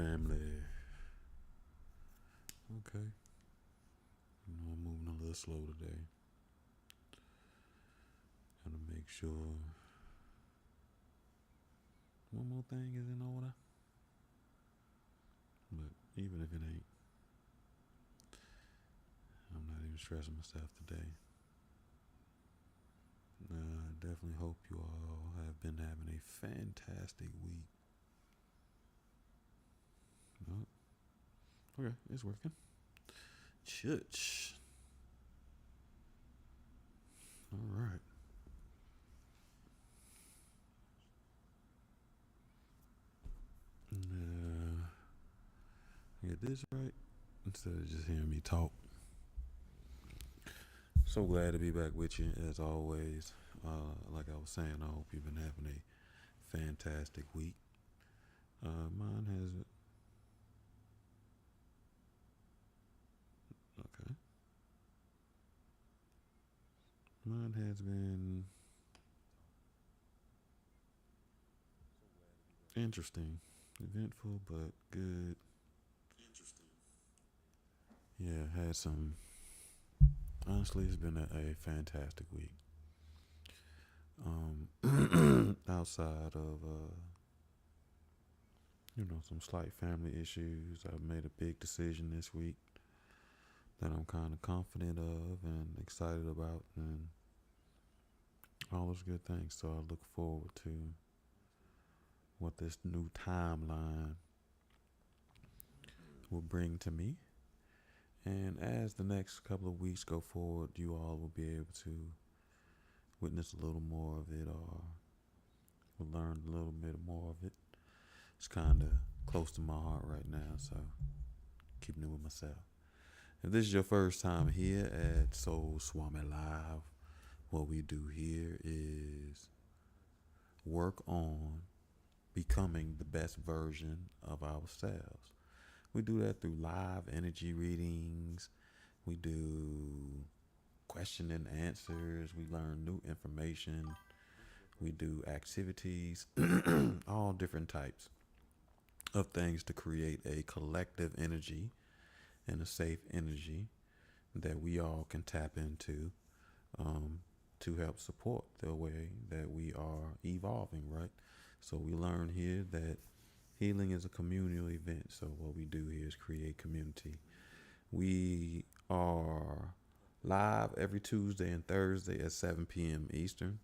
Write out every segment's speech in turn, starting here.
family. Okay. I'm moving a little slow today. Gotta make sure one more thing is in order. But even if it ain't, I'm not even stressing myself today. I definitely hope you all have been having a fantastic week. Oh, okay, it's working. Church. All right. Get this right instead of just hearing me talk. So glad to be back with you as always. Like I was saying, I hope you've been having a fantastic week. Mine has okay. Mine has been interesting, eventful, but good. Yeah, had some. Honestly, it's been a fantastic week. Outside of some slight family issues, I made a big decision this week that I'm kind of confident of and excited about, and all those good things. So I look forward to what this new timeline will bring to me. And as the next couple of weeks go forward, you all will be able to witness a little more of it or will learn a little bit more of it. It's kind of close to my heart right now, so keeping it with myself. If this is your first time here at Soul Swami Live, what we do here is work on becoming the best version of ourselves. We do that through live energy readings. We do question and answers. We learn new information. We do activities, all different types of things to create a collective energy and a safe energy that we all can tap into um, to help support the way that we are evolving, right? So we learn here that healing is a communal event. So what we do here is create community. We are live every Tuesday and Thursday at 7 p.m. Eastern.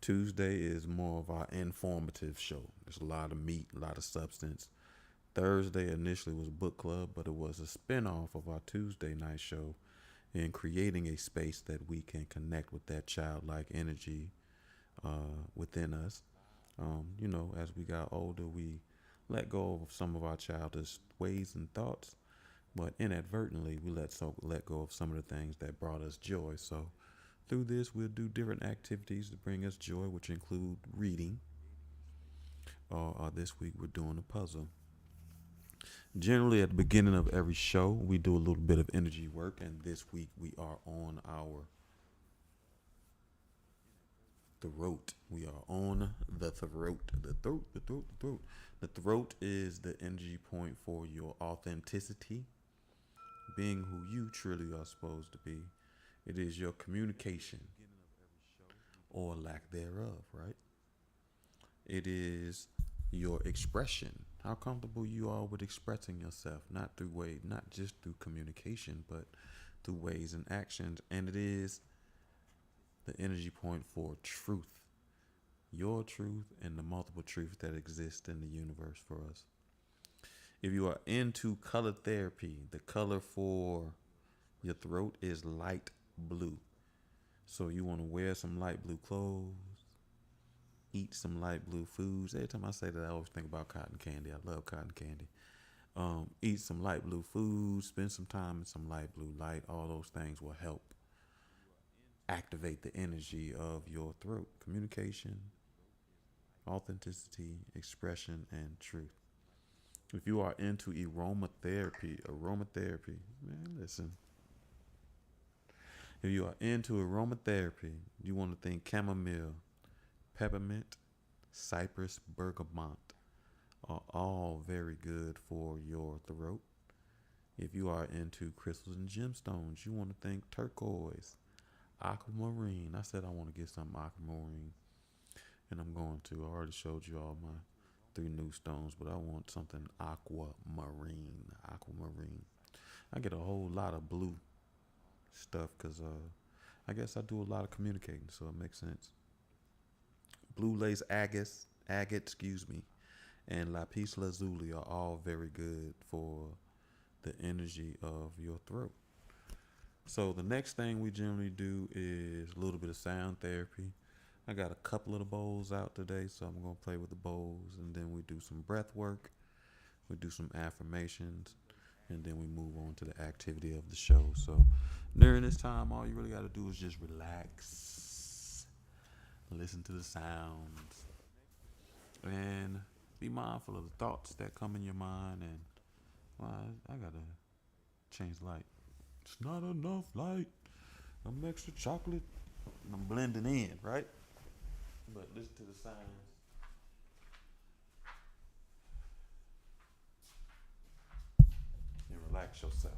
Tuesday is more of our informative show. There's a lot of meat, a lot of substance. Thursday initially was book club, but it was a spinoff of our Tuesday night show in creating a space that we can connect with that childlike energy within us. As we got older, we let go of some of our childish ways and thoughts, but inadvertently we let go of some of the things that brought us joy. So through this, we'll do different activities to bring us joy, which include reading. This week we're doing a puzzle. Generally, at the beginning of every show, we do a little bit of energy work, and this week we are on our throat. We are on the throat. The throat, the throat, the throat. The throat is the energy point for your authenticity, being who you truly are supposed to be. It is your communication or lack thereof, right? It is your expression. How comfortable you are with expressing yourself, not just through communication, but through ways and actions. And it is the energy point for truth, your truth, and the multiple truths that exist in the universe for us. If you are into color therapy, the color for your throat is light blue. So you want to wear some light blue clothes, eat some light blue foods. Every time I say that, I always think about cotton candy. I love cotton candy. Eat some light blue foods, spend some time in some light blue light. All those things will help activate the energy of your throat. Communication, authenticity, expression, and truth. If you are into aromatherapy, man, listen. If you are into aromatherapy, you want to think chamomile, peppermint, cypress, bergamot. are all very good for your throat. If you are into crystals and gemstones, you want to think turquoise, aquamarine. I said I want to get some aquamarine, and I'm going to. I already showed you all my three new stones, but I want something aquamarine. Aquamarine. I get a whole lot of blue stuff because I guess I do a lot of communicating, so it makes sense. Blue lace agate, excuse me, and lapis lazuli are all very good for the energy of your throat. So the next thing we generally do is a little bit of sound therapy. I got a couple of the bowls out today, so I'm gonna play with the bowls, and then we do some breath work. We do some affirmations, and then we move on to the activity of the show. So during this time, all you really got to do is just relax, listen to the sounds, and be mindful of the thoughts that come in your mind. And well, I gotta change light. It's not enough light. I'm extra chocolate. And I'm blending in, right? But listen to the sounds and relax yourself.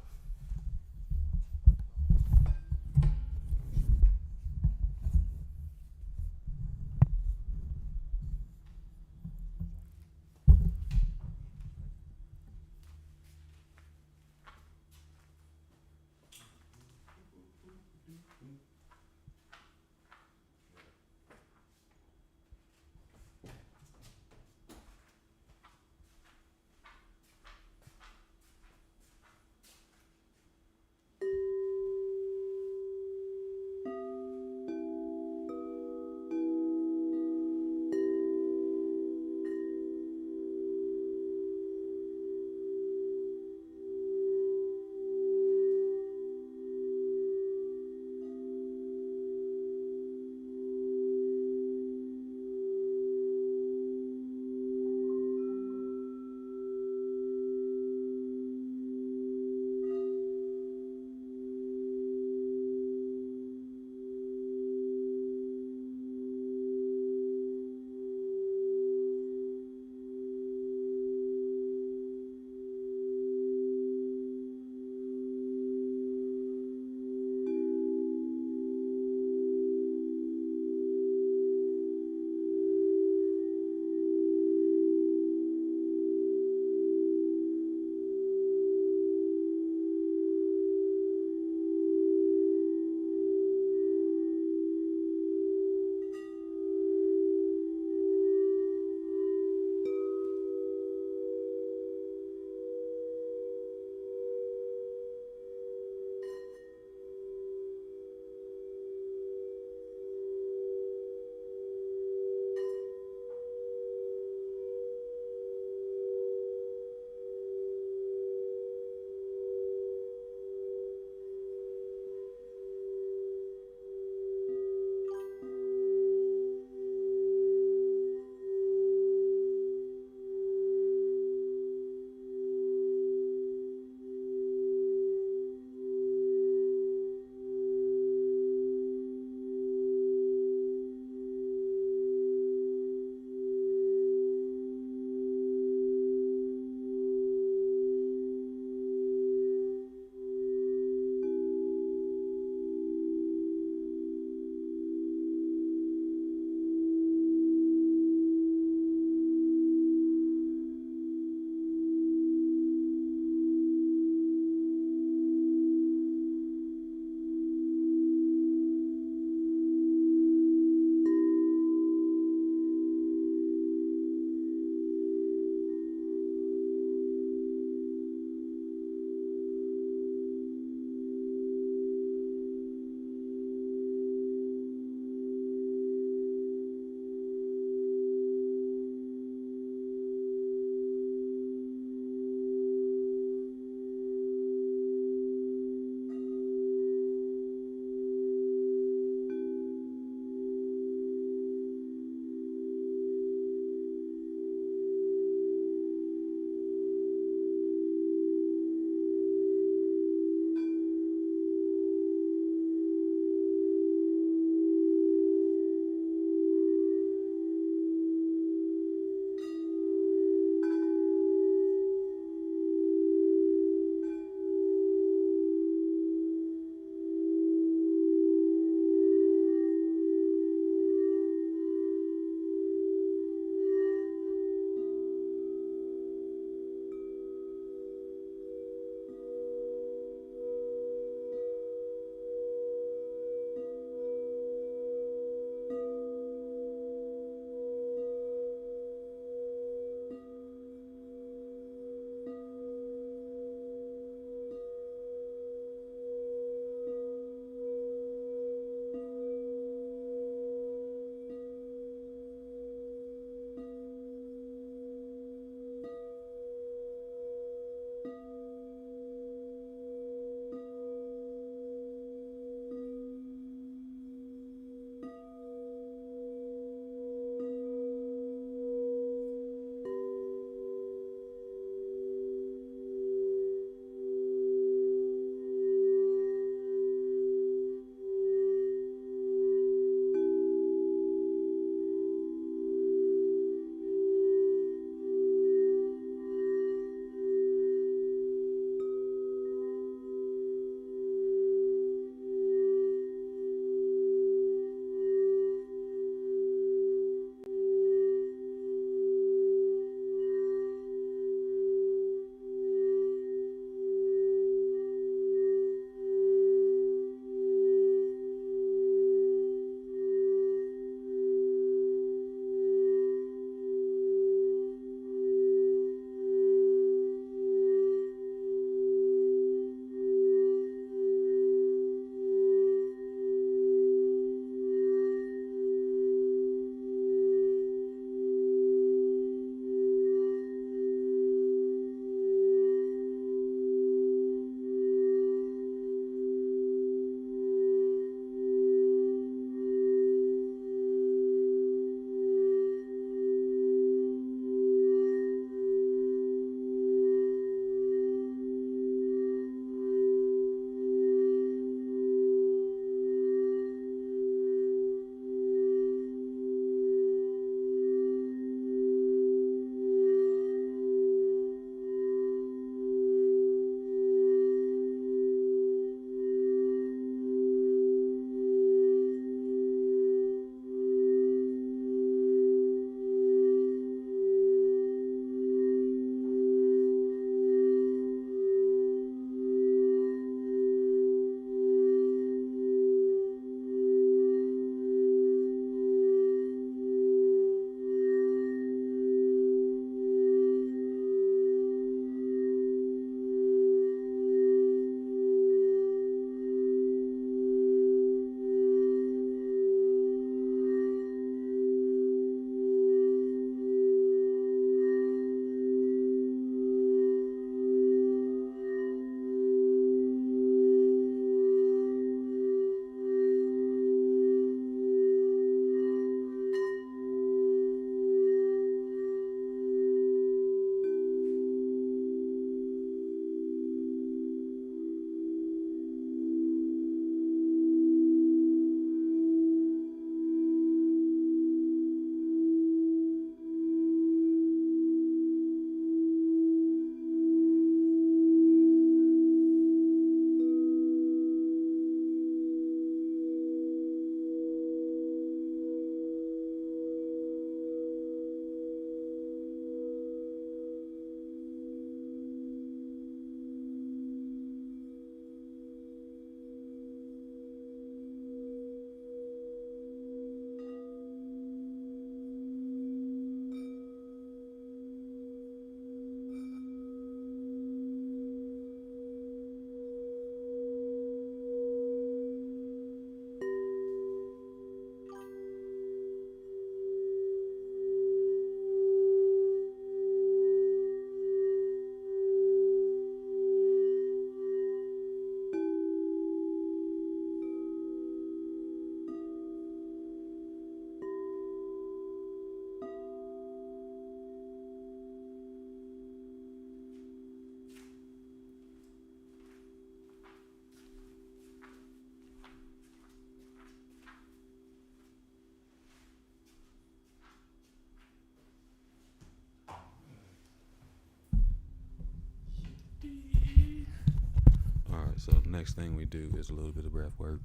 right, so the next thing we do is a little bit of breath work.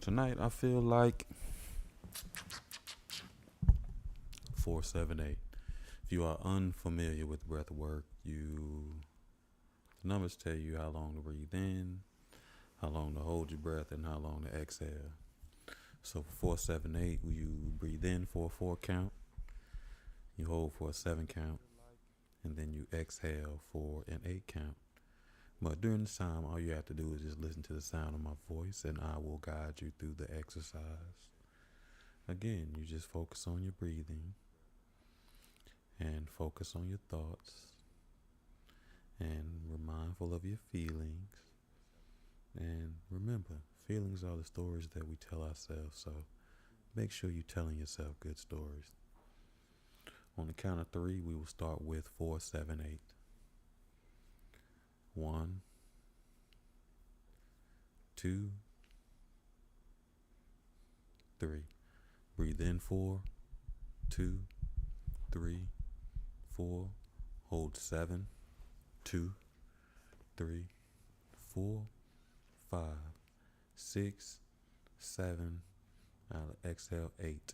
Tonight, I feel like 478. If you are unfamiliar with breath work, the numbers tell you how long to breathe in, how long to hold your breath, and how long to exhale. So for 478, you breathe in for a 4 count, you hold for a 7 count, and then you exhale for an 8 count. But during this time, all you have to do is just listen to the sound of my voice, and I will guide you through the exercise. Again, you just focus on your breathing and focus on your thoughts and we're mindful of your feelings. And remember, feelings are the stories that we tell ourselves, so make sure you're telling yourself good stories. On the count of 3, we will start with 478. 1, 2, 3. Breathe in 4, 2, 3, 4. Hold 7, 2, 3, 4, 5, 6, 7. I'll exhale 8,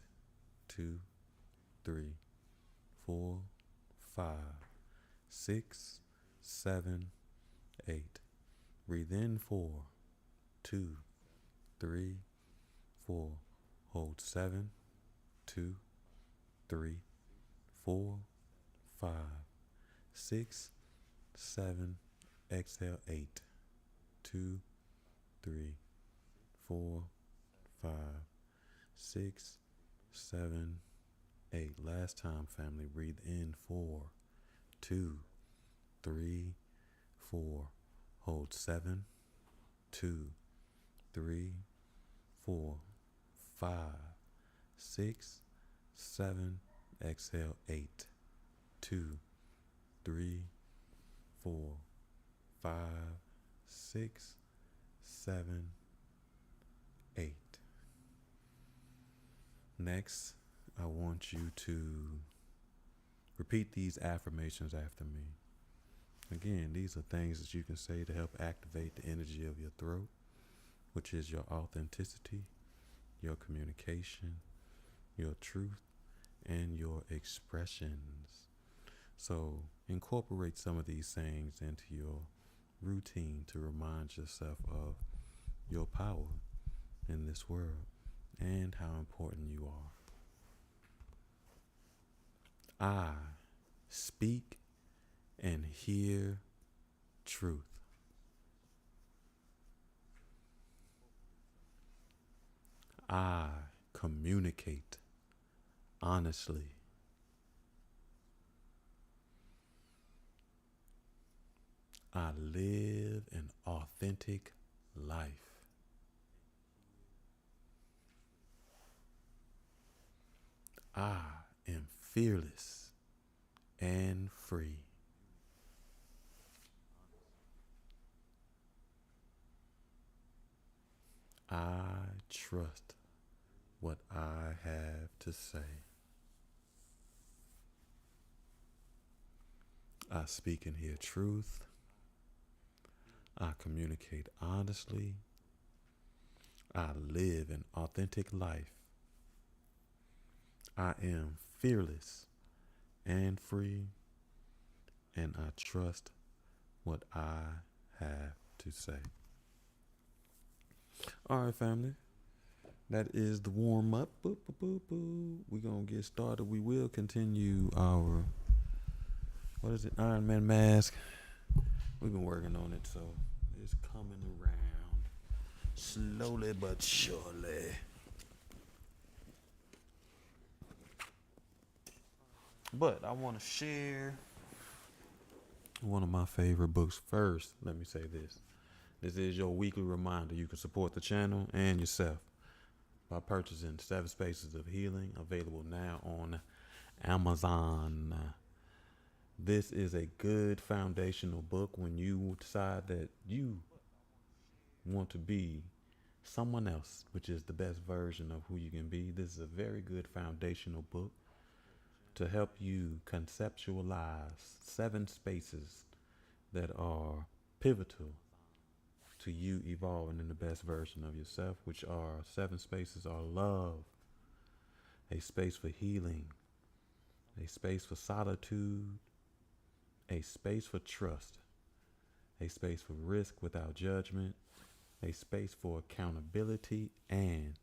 2, 3, 4, 5, 6, 7, 8. Breathe in 4, 2, 3, 4. Hold 7, 2, 3, 4, 5, 6, 7. Exhale 8, 2, 3, 4, 5, 6, 7, 8. Last time, family. Breathe in 4, 2, 3, 4. Hold 7, 2, 3, 4, 5, 6, 7. Exhale 8, 2, 3, 4, 5, 6, 7, 8. Next, I want you to repeat these affirmations after me. Again, these are things that you can say to help activate the energy of your throat, which is your authenticity, your communication, your truth, and your expressions. So incorporate some of these sayings into your routine to remind yourself of your power in this world and how important you are. I speak and hear truth. I communicate honestly. I live an authentic life. I am fearless and free. I trust what I have to say. I speak and hear truth. I communicate honestly. I live an authentic life. I am fearless and free, and I trust what I have to say. All right, family. That is the warm up. We're going to get started. We will continue our, Ironman mask. We've been working on it, so it's coming around slowly but surely. But I want to share one of my favorite books first. Let me say this. This is your weekly reminder. You can support the channel and yourself by purchasing 7 Spaces of Healing, available now on Amazon. This is a good foundational book when you decide that you want to be someone else, which is the best version of who you can be. This is a very good foundational book to help you conceptualize 7 spaces that are pivotal to you evolving in the best version of yourself, which are 7 spaces are love, a space for healing, a space for solitude, a space for trust, a space for risk without judgment, a space for accountability, and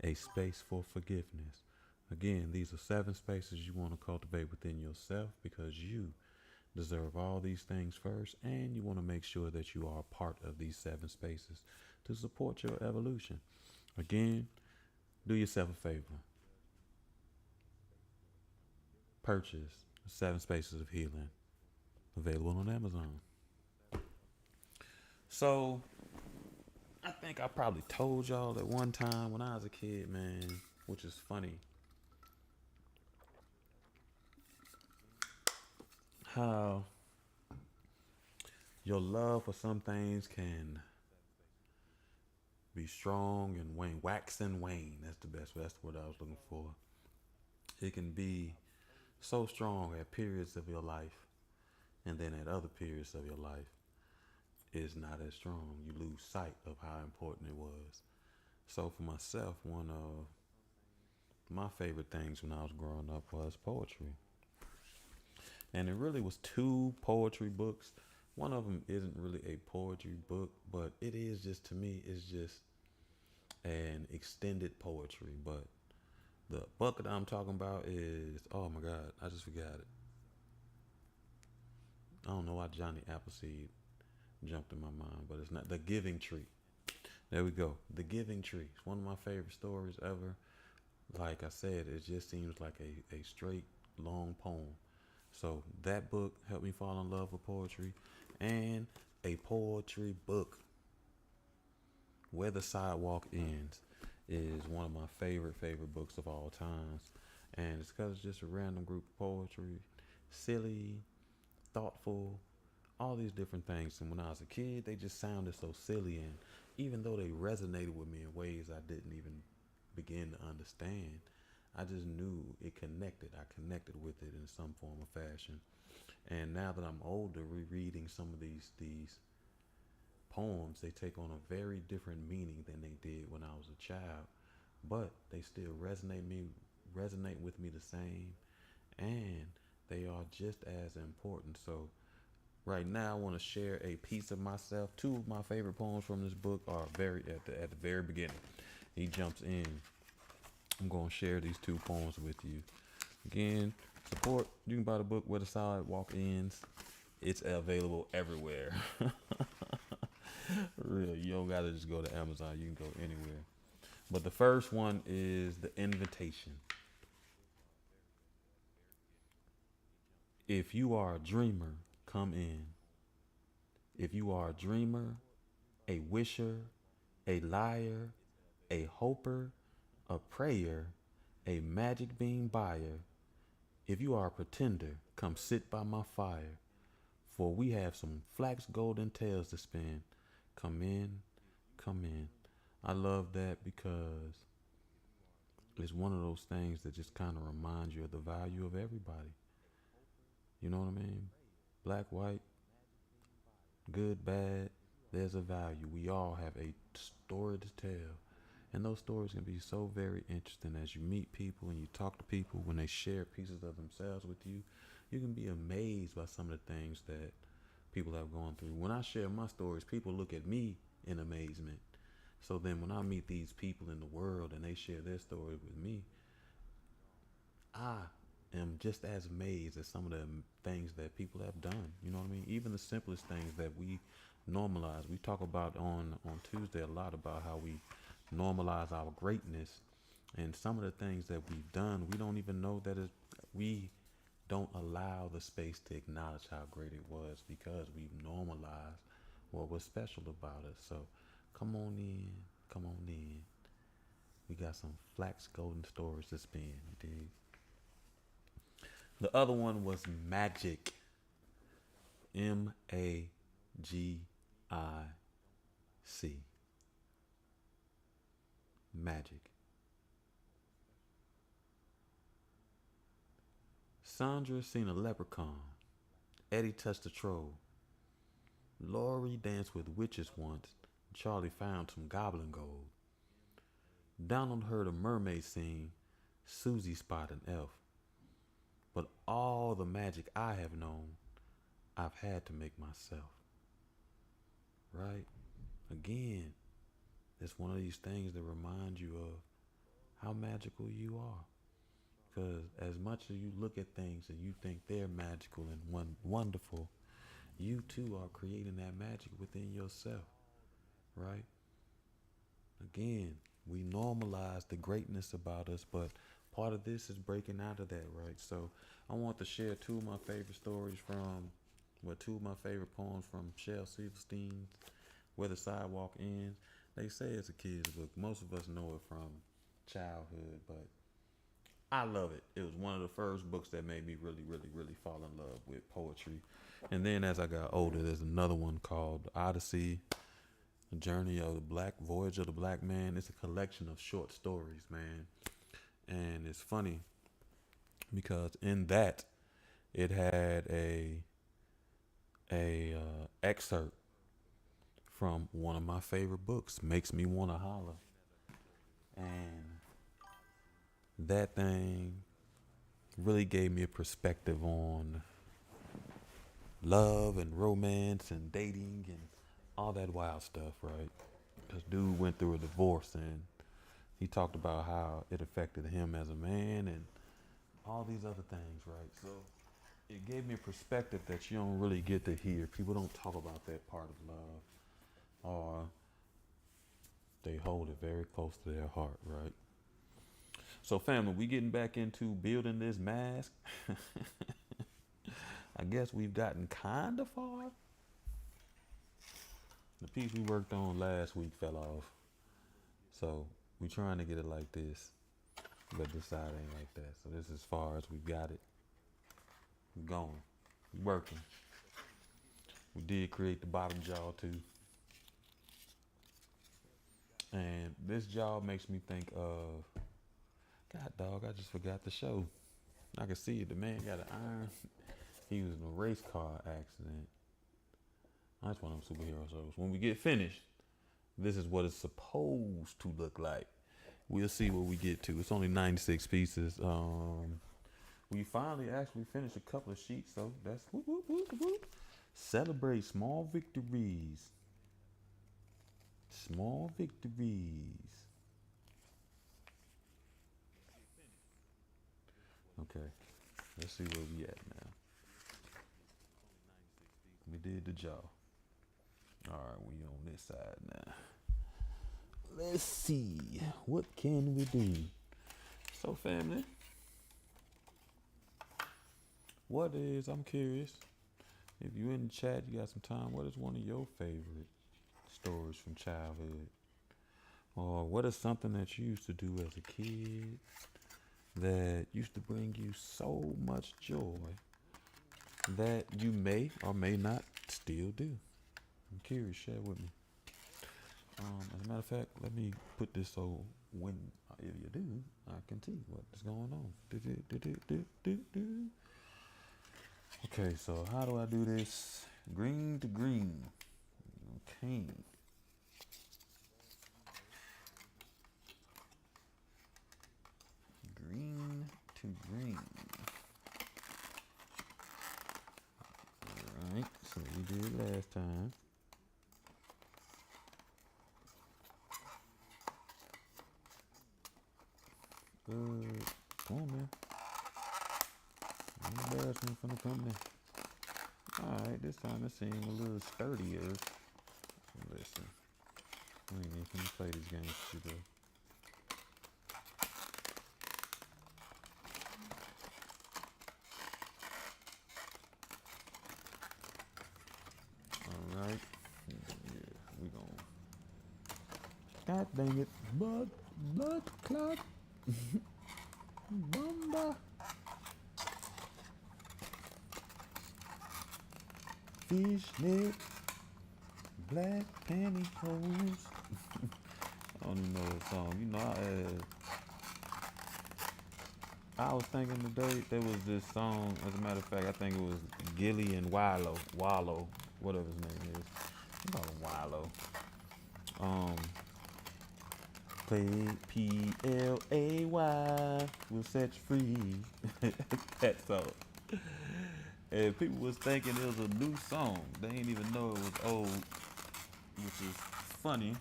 a space for forgiveness. Again, these are 7 spaces you want to cultivate within yourself because you deserve all these things first, and you want to make sure that you are a part of these 7 spaces to support your evolution. Again, do yourself a favor. Purchase 7 Spaces of Healing, available on Amazon. So, I think I probably told y'all at one time when I was a kid, man, which is funny, how your love for some things can be strong and wane, wax and wane. That's the best. That's what I was looking for. It can be so strong at periods of your life, and then at other periods of your life, it's not as strong. You lose sight of how important it was. So for myself, one of my favorite things when I was growing up was poetry. And it really was 2 poetry books. One of them isn't really a poetry book, but it is just, to me, it's just an extended poetry. But the book that I'm talking about is, oh my God, I just forgot it. I don't know why Johnny Appleseed jumped in my mind, but it's not. The Giving Tree. There we go. The Giving Tree. It's one of my favorite stories ever. Like I said, it just seems like a straight long poem. So that book helped me fall in love with poetry. And a poetry book, Where the Sidewalk Ends, is one of my favorite books of all times. And it's because it's just a random group of poetry, silly, thoughtful, all these different things. And when I was a kid, they just sounded so silly. And even though they resonated with me in ways I didn't even begin to understand, I just knew it connected. I connected with it in some form or fashion. And now that I'm older, rereading some of these poems, they take on a very different meaning than they did when I was a child. But they still resonate with me the same, and they are just as important. So right now, I want to share a piece of myself. 2 of my favorite poems from this book are very at the very beginning. He jumps in. I'm gonna share these 2 poems with you. Again, support. You can buy the book Where the Sidewalk Ends. It's available everywhere. Really, you don't gotta just go to Amazon. You can go anywhere. But the first one is The Invitation. If you are a dreamer, come in. If you are a dreamer, a wisher, a liar, a hoper, a prayer, a magic bean buyer, if you are a pretender, come sit by my fire, for we have some flax golden tales to spin. Come in, come in. I love that because it's one of those things that just kind of reminds you of the value of everybody. You know what I mean? Black, white, good, bad, there's a value. We all have a story to tell. And those stories can be so very interesting as you meet people and you talk to people when they share pieces of themselves with you. You can be amazed by some of the things that people have gone through. When I share my stories, people look at me in amazement. So then when I meet these people in the world and they share their stories with me, I am just as amazed as some of the things that people have done. You know what I mean? Even the simplest things that we normalize. We talk about on Tuesday a lot about how we normalize our greatness, and some of the things that we've done, we don't even know that we don't allow the space to acknowledge how great it was because we've normalized what was special about us. So come on in, come on in. We got some flax golden stories to spin, you dig? The other one was Magic. Magic. Magic. Sandra seen a leprechaun. Eddie touched a troll. Laurie danced with witches once. Charlie found some goblin gold. Donald heard a mermaid sing. Susie spotted an elf. But all the magic I have known, I've had to make myself. Right? Again, it's one of these things that remind you of how magical you are. Because as much as you look at things and you think they're magical and wonderful, you too are creating that magic within yourself, right? Again, we normalize the greatness about us, but part of this is breaking out of that, right? So I want to share two of my favorite stories from, well, two of my favorite poems from Shel Silverstein's Where the Sidewalk Ends. They say it's a kid's book. Most of us know it from childhood, but I love it. It was one of the first books that made me really, really, really fall in love with poetry. And then as I got older, there's another one called Odyssey, The Journey of the Black Voyage of the Black Man. It's a collection of short stories, man. And it's funny because in that it had a excerpt from one of my favorite books, Makes Me Wanna Holler. And that thing really gave me a perspective on love and romance and dating and all that wild stuff, right? This dude went through a divorce and he talked about how it affected him as a man and all these other things, right? So it gave me a perspective that you don't really get to hear. People don't talk about that part of love, or they hold it very close to their heart, right? So family, we getting back into building this mask. I guess we've gotten kind of far. The piece we worked on last week fell off. So we trying to get it like this, but this side ain't like that. So this is as far as we got it. We're going. We're working. We did create the bottom jaw too. And this jaw makes me think of, God dog, I just forgot the show. I can see it. The man got an iron. He was in a race car accident. That's one of them superhero shows. When we get finished, this is what it's supposed to look like. We'll see what we get to. It's only 96 pieces. We finally actually finished a couple of sheets, so that's whoop, whoop, whoop, whoop. Celebrate small victories. Small victories. Okay, let's see where we at now. We did the jaw. All right, we on this side now. Let's see, what can we do? So family, I'm curious, if you in the chat, you got some time, what is one of your favorite stories from childhood? Or what is something that you used to do as a kid that used to bring you so much joy that you may or may not still do? I'm curious, share with me. As a matter of fact, let me put this so when, if you do, I can see what is going on. Okay, so how do I do this? Green to green. Okay. Green to green. Alright, so we did it last time. Good. Come on, man. No embarrassment from the company. Alright, this time it seemed a little sturdier. Listen, we ain't even finna play these games with you, though. Alright. Yeah, we gon' God dang it. Blood clot. Bumba. Fishnet. Black pantyhose. I don't even know that song. You know, I was thinking today there was this song. As a matter of fact, I think it was Gilly and Wallow. whatever his name is. I call him Wilo. Play Play will set you free. That song. And people was thinking it was a new song. They didn't even know it was old, which is funny.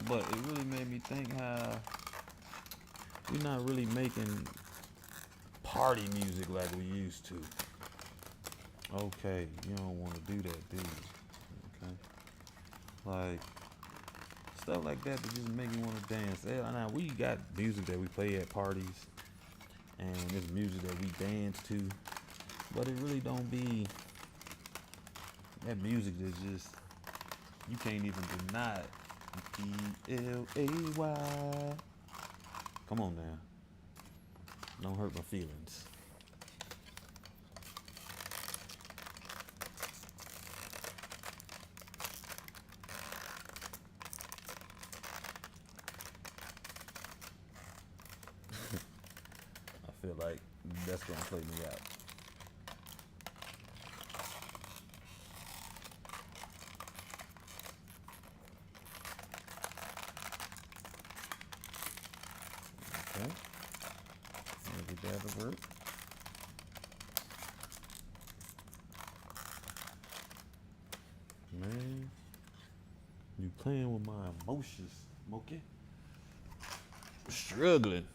But it really made me think how we're not really making party music like we used to. Okay, you don't want to do that, do you? Okay, like stuff like that that just make you want to dance. Now we got music that we play at parties, and it's music that we dance to, but it really don't be that music that's just you can't even deny it. Play. Come on now, don't hurt my feelings. I feel like that's gonna play me out. Okay, maybe that'll work. Man, you playing with my emotions, okay? Struggling.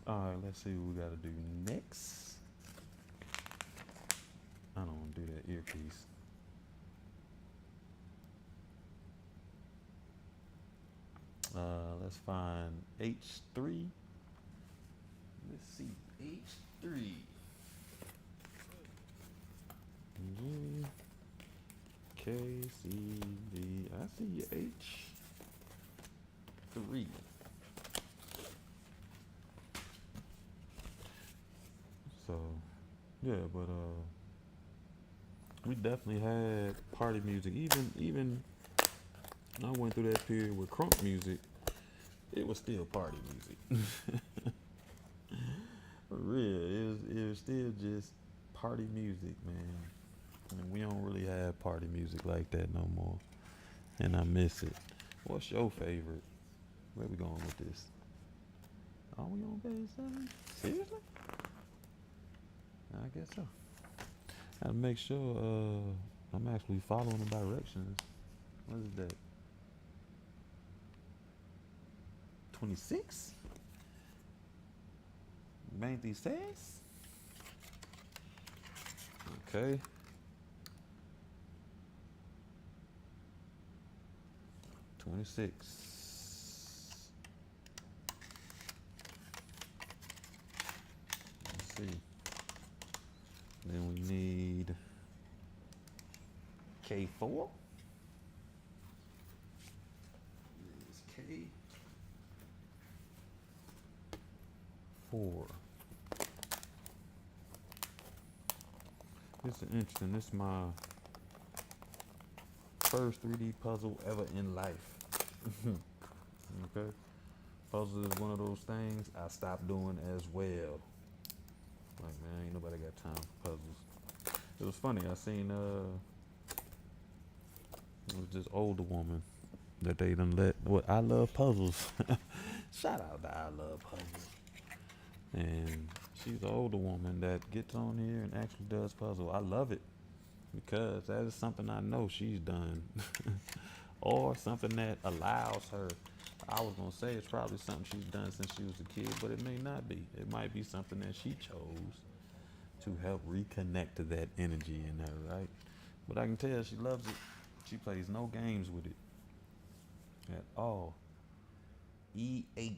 All right, let's see what we gotta do next. I don't want to do that earpiece. Let's find H3. Let's see, H3. G, K, C, D. I see H3. So, yeah, but we definitely had party music. Even I went through that period with crunk music. It was still party music. For real, it was still just party music, man. And we don't really have party music like that no more, and I miss it. What's your favorite? Where we going with this? Are we on page 7? Seriously? I guess so. Gotta make sure I'm actually following the directions. What is that? 26? 26? Okay. 26. Let's see. Then we need K4. It's K4. This is interesting. This is my first 3D puzzle ever in life. Okay. Puzzle is one of those things I stopped doing as well. Like, man, ain't nobody got time for puzzles. It was funny. I seen it was this older woman that they done let. What, I love puzzles. Shout out to I love puzzles. And she's an older woman that gets on here and actually does puzzle. I love it because that is something I know she's done, or something that allows her. I was gonna say it's probably something she's done since she was a kid, but it may not be. It might be something that she chose to help reconnect to that energy in her, right? But I can tell she loves it. She plays no games with it at all. E8.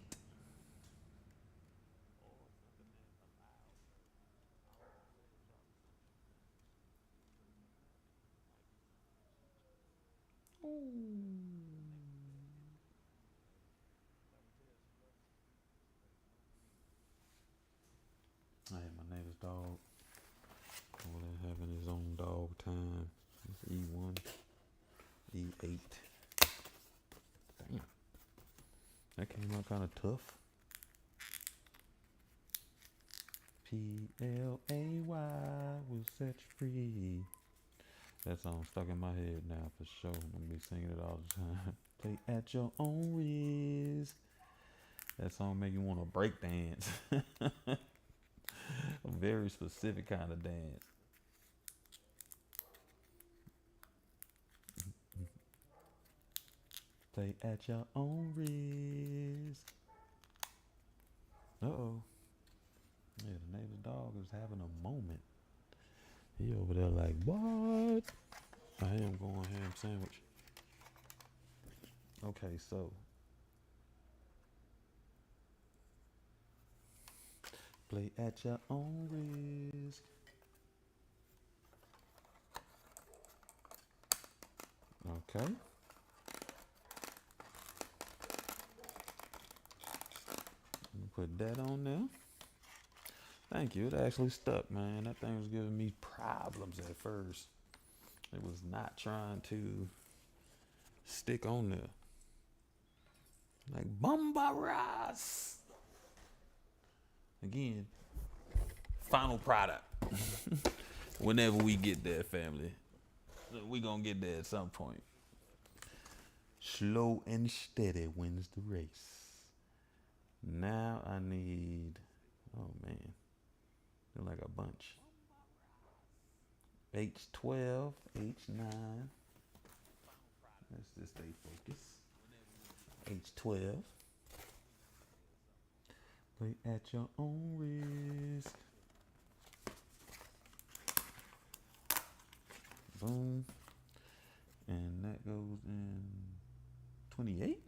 I had my neighbor's dog over there having his own dog time. It's E1, E8. Damn, that came out kind of tough. Play will set you free. That song stuck in my head now for sure. I'm gonna be singing it all the time. Play at your own risk. That song make you want to break dance. A very specific kind of dance. Play at your own risk. Uh-oh. Yeah, the neighbor's dog is having a moment. He over there like, what? I am going ham sandwich. Okay, so play at your own risk. Okay. Put that on there. Thank you. It actually stuck, man. That thing was giving me problems at first. It was not trying to stick on there. Like Bombaras. Again, final product. Whenever we get there, family. We gonna get there at some point. Slow and steady wins the race. Now I need, oh man, they're like a bunch. H12, H9. Let's just stay focused. H12. Play at your own risk. Boom. And that goes in 28.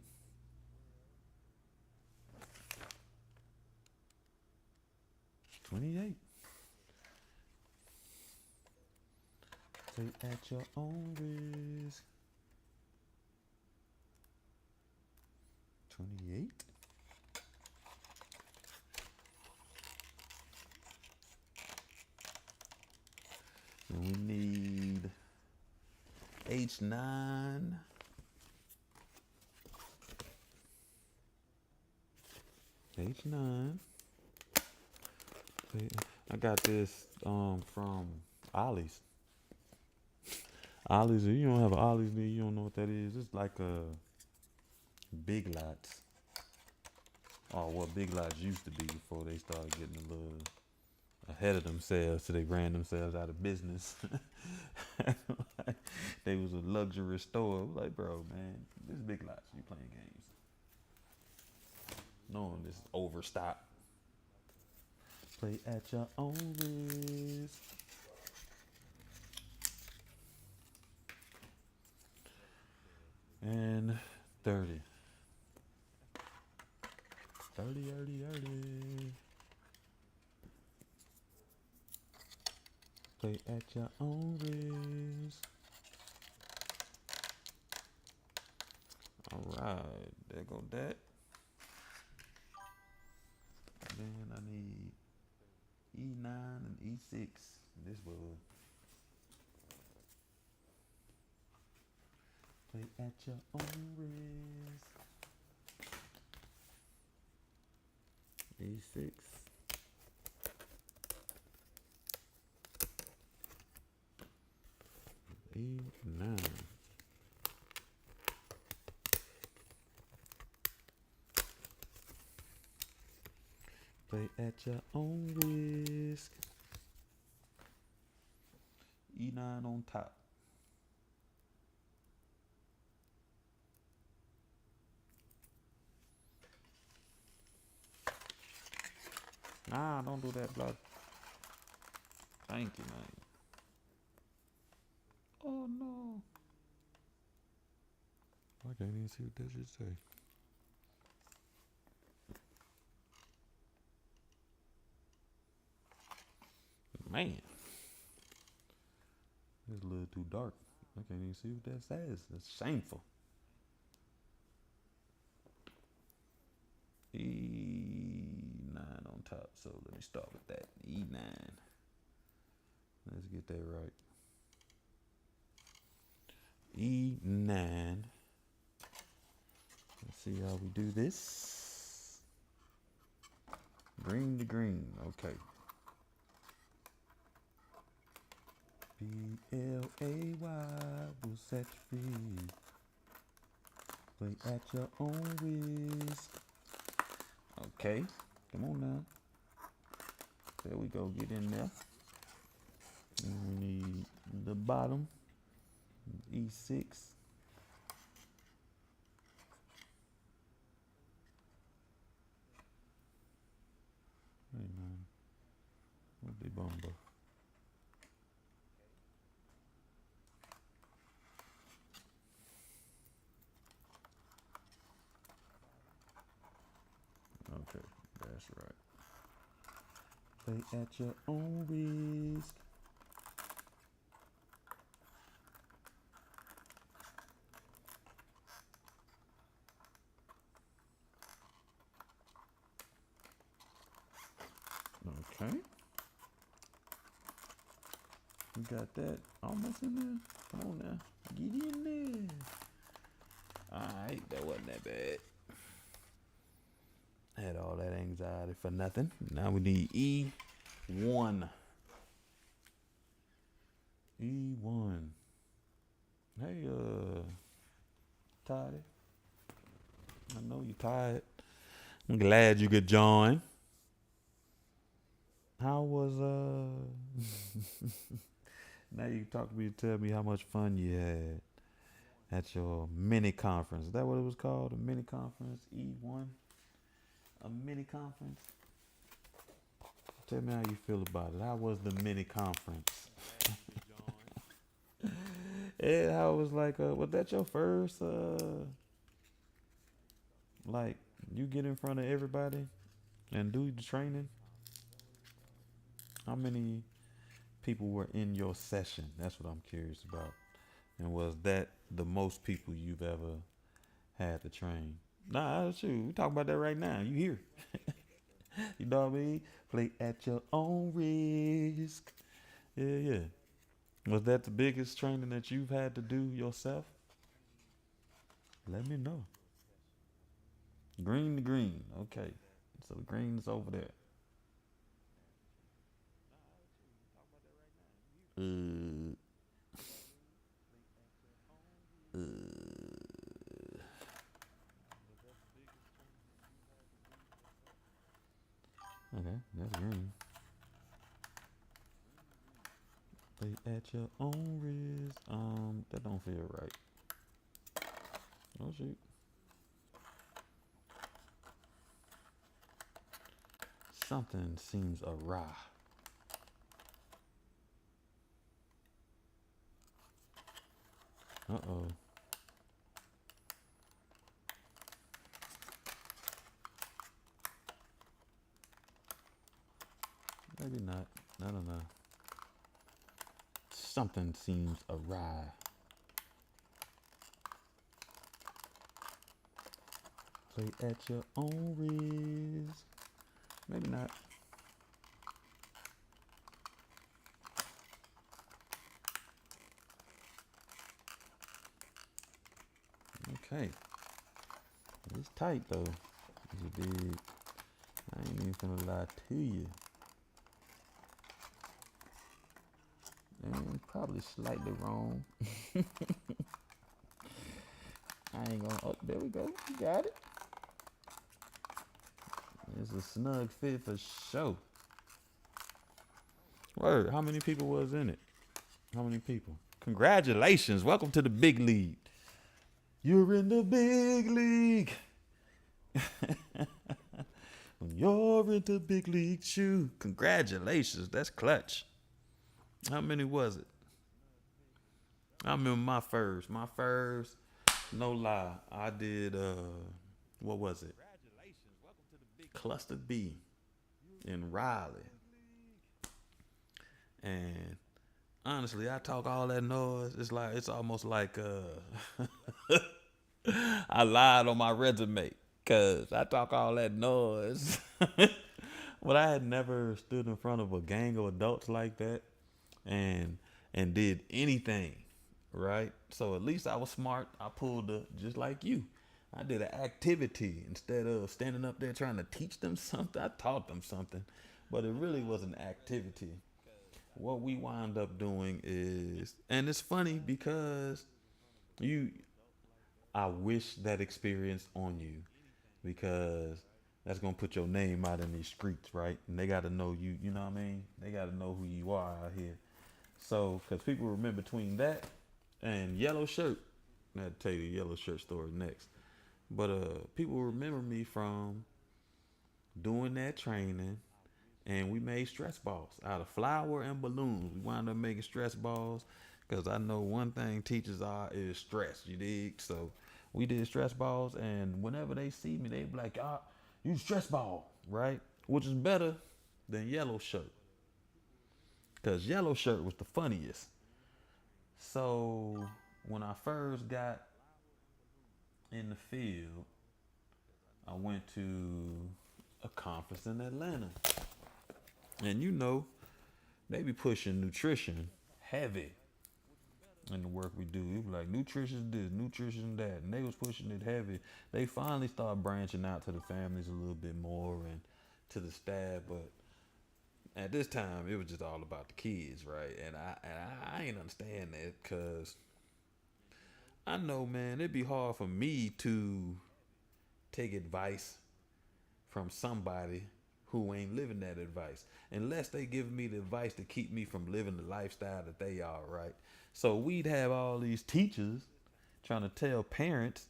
Play at your own risk. 28. And we need H9. H9. I got this from Ollie's. Ollie's, if you don't have an Ollie's, then you don't know what that is. It's like a Big Lots. Or what Big Lots used to be before they started getting a little ahead of themselves, so they ran themselves out of business. They was a luxury store. Like, bro, man, this is Big Lots. You playing games. Knowing this is overstock. Play at your own risk. And 30. 30. Play at your own risk. Alright, there go that. Then I need E9 and E6. This will play at your own risk. E6. E9. Play at your own risk. E9 on top. Nah, don't do that, blood. Thank you, man. Oh no. I can't even see what that should say. Man. It's a little too dark. I can't even see what that says. That's shameful. E9 on top. So let me start with that. E9. Let's get that right. E9. Let's see how we do this. Green to green. Okay. PLAY will set you free. Play at your own risk. Okay, come on now. There we go. Get in there. And we need the bottom. E6. Hey man, what the bumbo? Okay, that's right. Play at your own risk. Okay. We got that almost in there. Come on now. Get in there. Alright, that wasn't that bad. Had all that anxiety for nothing. Now we need E1. E1. Hey, Toddy. I know you're tired. I'm glad you could join. How was now you talk to me, tell me how much fun you had at your mini conference. Is that what it was called? A mini conference? E1? A mini conference? Tell me how you feel about it. How was the mini conference? And how was like was that your first like you get in front of everybody and do the training? How many people were in your session? That's what I'm curious about. And was that the most people you've ever had to train? Nah, shoot, we talk about that right now. You here? You know what I mean? Play at your own risk. Yeah, yeah. Was that the biggest training that you've had to do yourself? Let me know. Green to green. Okay. So the green is over there. Uh, okay, that's green. Play at your own risk. That don't feel right. Oh shoot. Something seems awry. Uh-oh. Maybe not. I don't know. Something seems awry. Play at your own risk. Maybe not. Okay. It's tight though. It's big. I ain't even gonna lie to you. And probably slightly wrong. I ain't gonna. Oh, there we go. You got it. It's a snug fit for sure. Word. How many people was in it? How many people? Congratulations. Welcome to the big league. You're in the big league. When you're in the big league, shoot. Congratulations. That's clutch. How many was it? I remember my first. My first, no lie. I did what was it? Cluster B in Raleigh. And honestly, I talk all that noise. It's almost like I lied on my resume because I talk all that noise. But I had never stood in front of a gang of adults like that and did anything, right? So at least I was smart. I pulled just like you. I did an activity instead of standing up there trying to teach them something. I taught them something, but it really was an activity. what we wind up doing is, and it's funny because you, I wish that experience on you because that's gonna put your name out in these streets, right? And they got to know you. You know what I mean? They got to know who you are out here. So, because people remember between that and yellow shirt, I had to tell you the yellow shirt story next. But people remember me from doing that training, and we made stress balls out of flour and balloons. We wound up making stress balls because I know one thing teachers are is stress. You dig? So we did stress balls, and whenever they see me, they be like, "Ah, you stress ball, right?" Which is better than yellow shirt because yellow shirt was the funniest. So when I first got in the field, I went to a conference in Atlanta. And you know, they be pushing nutrition heavy in the work we do. It be like nutrition this, nutrition that. And they was pushing it heavy. They finally started branching out to the families a little bit more and to the staff, but at this time it was just all about the kids, right? And I ain't understand that because I know, man, it'd be hard for me to take advice from somebody who ain't living that advice unless they give me the advice to keep me from living the lifestyle that they are, right? So we'd have all these teachers trying to tell parents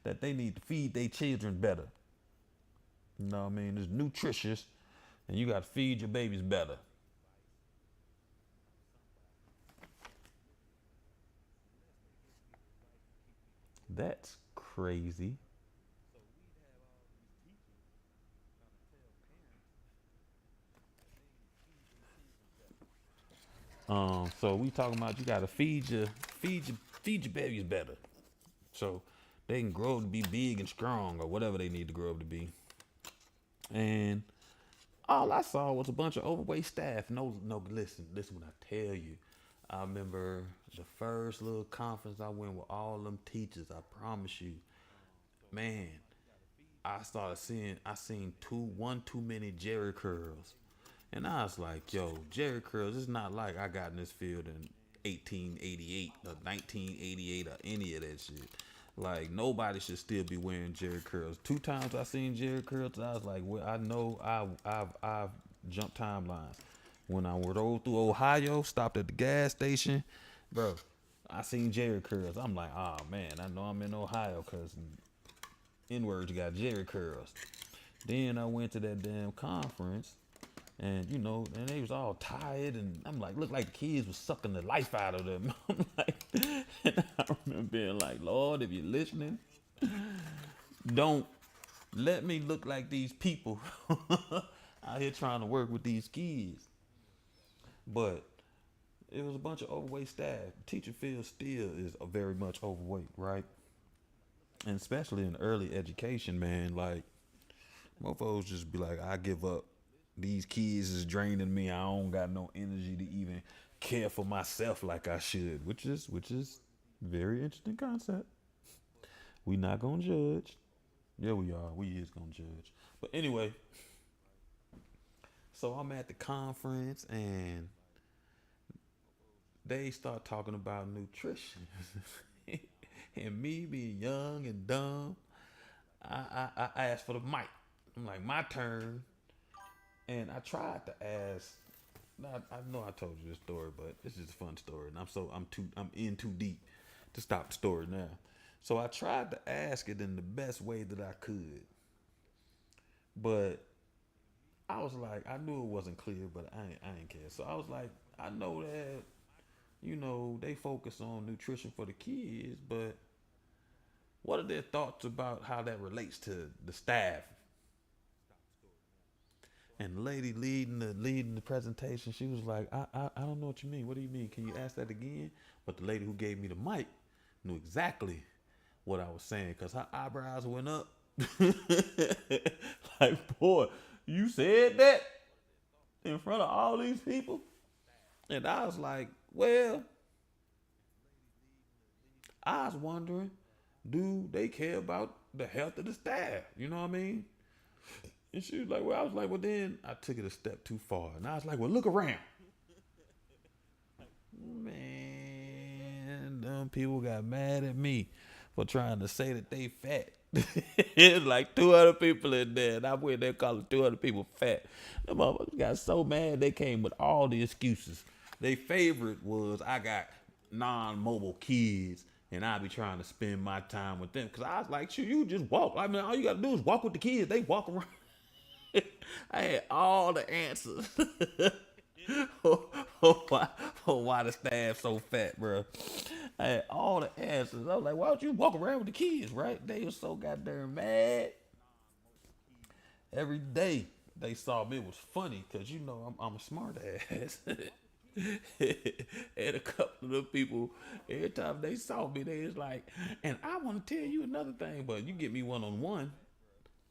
that they need to feed their children better. You know what I mean? It's nutritious and you got to feed your babies better. That's crazy. So we talking about you gotta feed your babies better, so they can grow up to be big and strong or whatever they need to grow up to be. And all I saw was a bunch of overweight staff. No, no, listen when I tell you. I remember the first little conference I went with all them teachers. I promise you, man. I seen one too many Jerry curls. And I was like, yo, Jerry curls, it's not like I got in this field in 1888 or 1988 or any of that shit. Like, nobody should still be wearing Jerry curls. Two times I seen Jerry curls, I was like, well, I know I've jumped timelines. When I rode through Ohio, stopped at the gas station, bro, I seen Jerry curls. I'm like, oh man, I know I'm in Ohio because N-words got Jerry curls. Then I went to that damn conference and you know, and they was all tired, and I'm like, look like the kids was sucking the life out of them. I'm like, and I remember being like, Lord, if you're listening, don't let me look like these people out here trying to work with these kids. But it was a bunch of overweight staff. Teacher field still is very much overweight, right? And especially in early education, man, like mofos just be like, I give up. These kids is draining me. I don't got no energy to even care for myself like I should, which is very interesting concept. We not gonna judge. Yeah, we are. We is gonna judge. But anyway, so I'm at the conference and they start talking about nutrition. And me being young and dumb, I asked for the mic. I'm like, my turn. And I tried to ask. I know I told you this story, but it's just a fun story, and I'm in too deep to stop the story now. So I tried to ask it in the best way that I could, but I was like, I knew it wasn't clear, but I ain't care. So I was like, I know that they focus on nutrition for the kids, but what are their thoughts about how that relates to the staff? And the lady leading the presentation, she was like, I don't know what you mean. What do you mean? Can you ask that again? But the lady who gave me the mic knew exactly what I was saying because her eyebrows went up. Like, boy, you said that in front of all these people? And I was like, well, I was wondering, do they care about the health of the staff? You know what I mean? And she was like, well, I was like, well, then I took it a step too far. And I was like, well, look around. Man, them people got mad at me for trying to say that they fat. It's like 200 people in there, and I went there calling 200 people fat. Them motherfuckers got so mad they came with all the excuses. Their favorite was I got non-mobile kids, and I be trying to spend my time with them. Cause I was like, shoot, you just walk. I mean, all you gotta do is walk with the kids. They walk around. I had all the answers. Why the staff so fat, bro? I had all the answers. I was like, why don't you walk around with the kids, right? They were so goddamn mad. Every day they saw me, it was funny because you know I'm a smart ass. And a couple of the people, every time they saw me, they was like, and I want to tell you another thing, but you get me one on one,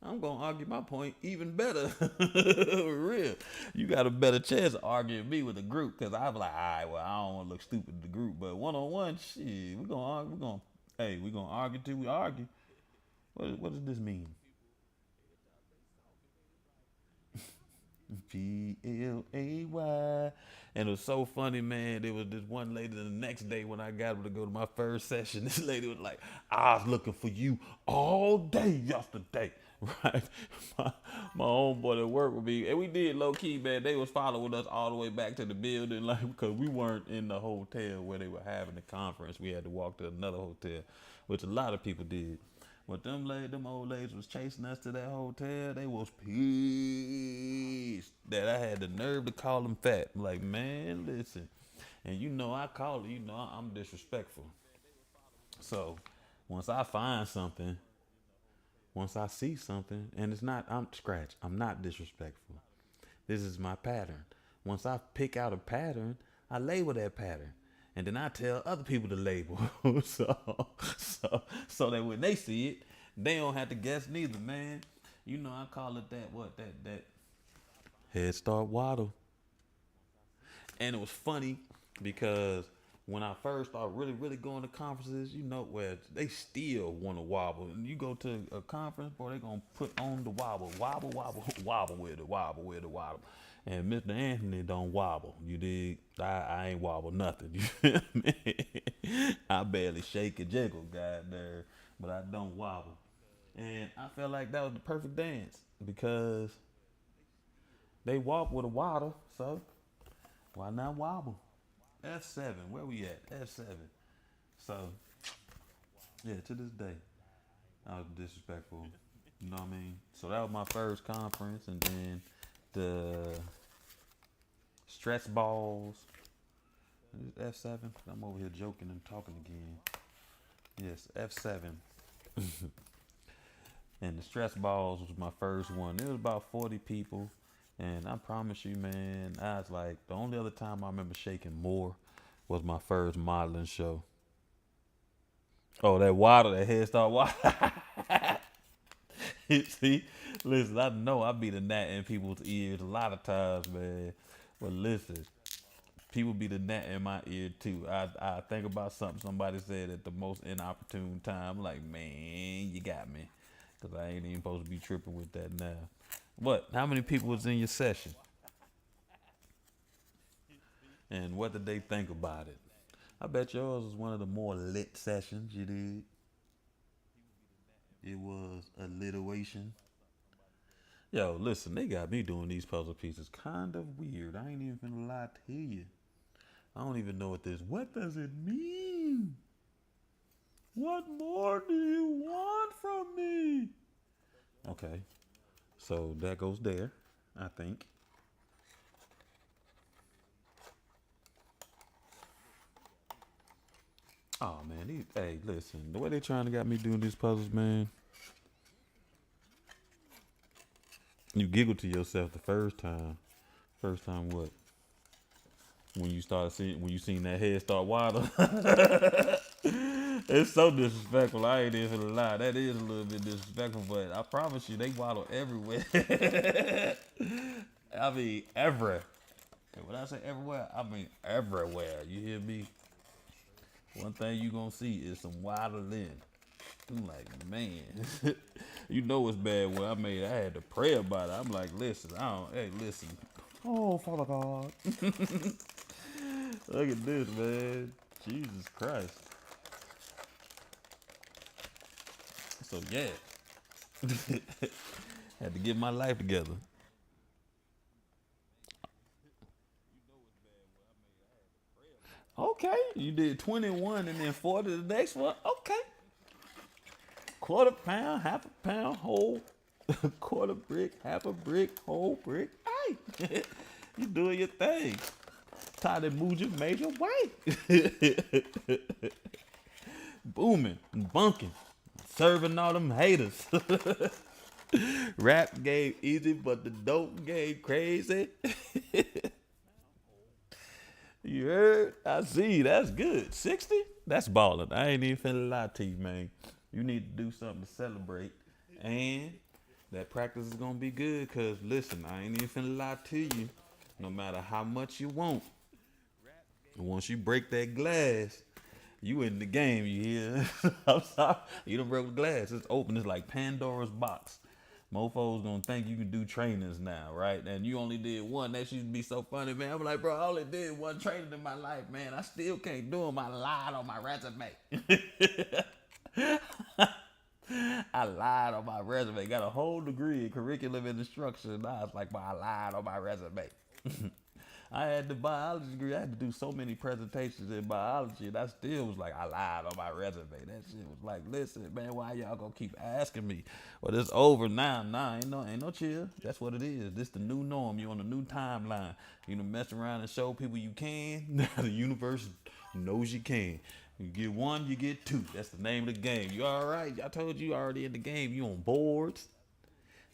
I'm gonna argue my point even better. For real. You got a better chance of arguing me with a group because I'm like, all right, well, I don't want to look stupid to the group, but one on one, shit, we gonna argue. We gonna argue till we argue. What does this mean? Play. And it was so funny, man. There was this one lady the next day when I got her to go to my first session. This lady was like, I was looking for you all day yesterday. Right? My homeboy that worked with me. And we did low key, man. They was following us all the way back to the building, like because we weren't in the hotel where they were having the conference. We had to walk to another hotel, which a lot of people did. But them old ladies was chasing us to that hotel. They was pissed that I had the nerve to call them fat. I'm like, man, listen. And you know I call it, you know I'm disrespectful. So once I find something, once I see something, and it's not, I'm not disrespectful. This is my pattern. Once I pick out a pattern, I label that pattern. And then I tell other people to label. So that when they see it, they don't have to guess neither, man. You know, I call it that head start waddle. And it was funny because when I first started really going to conferences, you know, where they still want to wobble. And you go to a conference, boy, they gonna put on the wobble, wobble with it, wobble with it, wobble. And Mr. Anthony don't wobble. You dig? I ain't wobble nothing. You feel me? I barely shake and jiggle, goddamn, but I don't wobble. And I felt like that was the perfect dance because they walk with a waddle, so why not wobble? F7, where we at? F7. So, yeah, to this day, I was disrespectful. You know what I mean? So that was my first conference, and then the stretch balls. F7. I'm over here joking and talking again. Yes, F7. And the stretch balls was my first one. It was about 40 people. And I promise you, man, I was like, the only other time I remember shaking more was my first modeling show. Oh, that water, that head start water. See, listen, I know I be the gnat in people's ears a lot of times, man. But listen, people be the gnat in my ear too. I think about something somebody said at the most inopportune time. I'm like, man, you got me. Because I ain't even supposed to be tripping with that now. What? How many people was in your session? And what did they think about it? I bet yours was one of the more lit sessions you did. It was alliteration. Yo, listen, they got me doing these puzzle pieces kind of weird. I ain't even gonna lie to you. I don't even know what this. What does it mean? What more do you want from me? Okay, so that goes there, I think. Oh man, hey, listen, the way they trying to got me doing these puzzles, man. You giggle to yourself the first time. First time what? When you started seeing, when you seen that head start waddle. It's so disrespectful. I ain't even gonna lie. That is a little bit disrespectful, but I promise you, they waddle everywhere. I mean, everywhere. And when I say everywhere, I mean everywhere. You hear me? One thing you gonna see is some waddling. I'm like, man, you know it's bad when I had to pray about it. I'm like, listen, hey, listen. Oh, Father God. Look at this, man. Jesus Christ. So yeah, had to get my life together. Okay, you did 21 and then 40 the next one. Okay, quarter pound, half a pound, whole quarter brick, half a brick, whole brick. Hey, you doing your thing. Tiny Muja major way. Booming, bunking, serving all them haters. Rap game easy, but the dope game crazy. You heard? I see. That's good. 60? That's balling. I ain't even finna lie to you, man. You need to do something to celebrate. And that practice is gonna be good, cause listen, I ain't even finna lie to you. No matter how much you want, once you break that glass, you in the game, you hear? I'm sorry. You done broke the glass. It's open. It's like Pandora's box. Mofo's gonna think you can do trainings now, right? And you only did one. That used to be so funny, man. I'm like, bro, I only did one training in my life, man. I still can't do them. I lied on my resume. I lied on my resume. Got a whole degree in curriculum and instruction. Now it's like, but I lied on my resume. I had the biology degree. I had to do so many presentations in biology, and I still was like, I lied on my resume. That shit was like, listen, man, why y'all gonna keep asking me? Well, it's over now. Nah, ain't no chill. That's what it is. This the new norm. You on the new timeline. You know, mess around and show people you can. Now the universe knows you can. You get one, you get two. That's the name of the game. You all right? I told you already in the game. You on boards.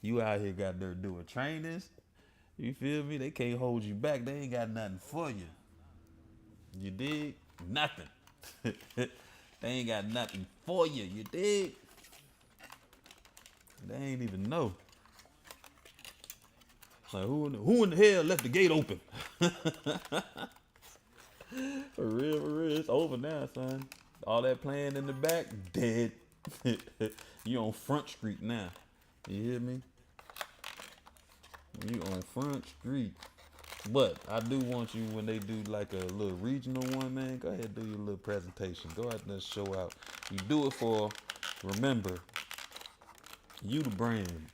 You out here got there doing trainings. You feel me? They can't hold you back. They ain't got nothing for you. You dig? Nothing. They ain't got nothing for you. You dig? They ain't even know. Like who in the hell left the gate open? For real, it's over now, son. All that playing in the back, dead. You on Front Street now. You hear me? You on Front Street. But I do want you, when they do like a little regional one, man, go ahead and do your little presentation. Go ahead and show out. You do it for, remember, you the brand.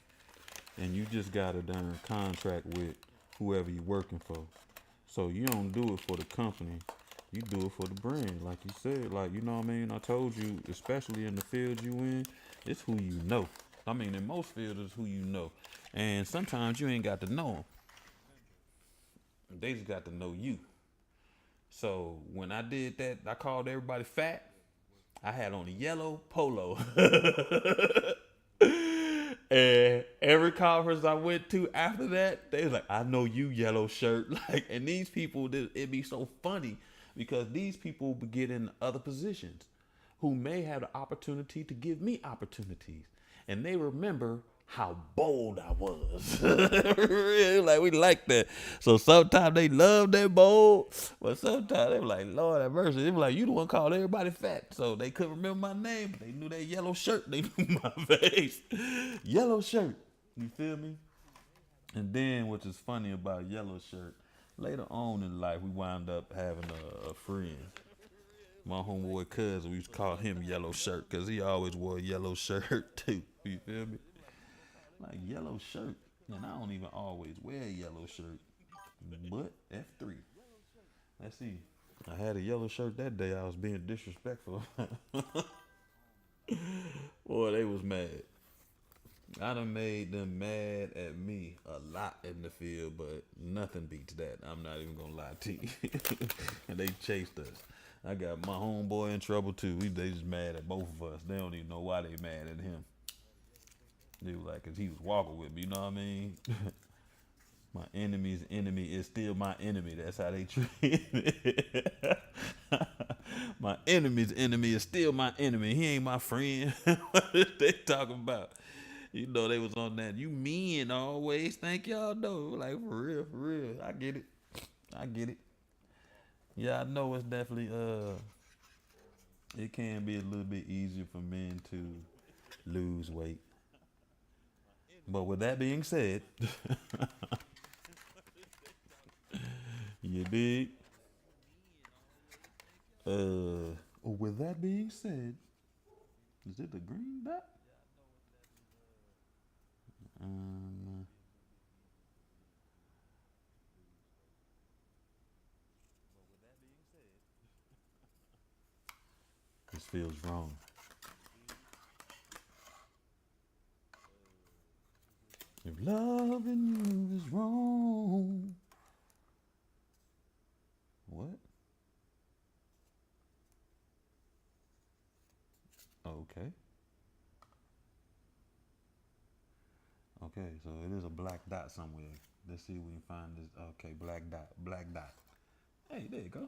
And you just got a darn contract with whoever you're working for. So you don't do it for the company. You do it for the brand. Like you said, like, you know what I mean? I told you, especially in the field you in, it's who you know. I mean, in most fields, it's who you know. And sometimes you ain't got to know them. They just got to know you. So when I did that, I called everybody fat. I had on a yellow polo. And every conference I went to after that, they was like, I know you, yellow shirt. Like, and these people, it'd be so funny because these people be getting other positions who may have the opportunity to give me opportunities. And they remember how bold I was. Like, we like that. So sometimes they love that bold, but sometimes they were like, Lord have mercy. They were like, you the one called everybody fat. So they couldn't remember my name, but they knew that yellow shirt. They knew my face. Yellow shirt. You feel me? And then, which is funny about yellow shirt, later on in life, we wound up having a friend. My homeboy cousin, we used to call him Yellow Shirt because he always wore a yellow shirt too. You feel me? Like yellow shirt. And I don't even always wear a yellow shirt. But F3. Let's see. I had a yellow shirt that day. I was being disrespectful. Boy, they was mad. I done made them mad at me a lot in the field, but nothing beats that. I'm not even gonna lie to you. And they chased us. I got my homeboy in trouble too. They just mad at both of us. They don't even know why they mad at him. They was like, cause he was walking with me, you know what I mean? My enemy's enemy is still my enemy. That's how they treat it. My enemy's enemy is still my enemy. He ain't my friend. What is they talking about? You know, they was on that. You men always think y'all know. Like, for real, for real. I get it. I get it. Yeah, I know it's definitely, it can be a little bit easier for men to lose weight. But with that being said, you dig? With that being said, is it the green dot? Um, this feels wrong. If loving you is wrong, what? Okay. Okay, so it is a black dot somewhere. Let's see if we can find this. Okay, black dot, black dot. Hey, there you go.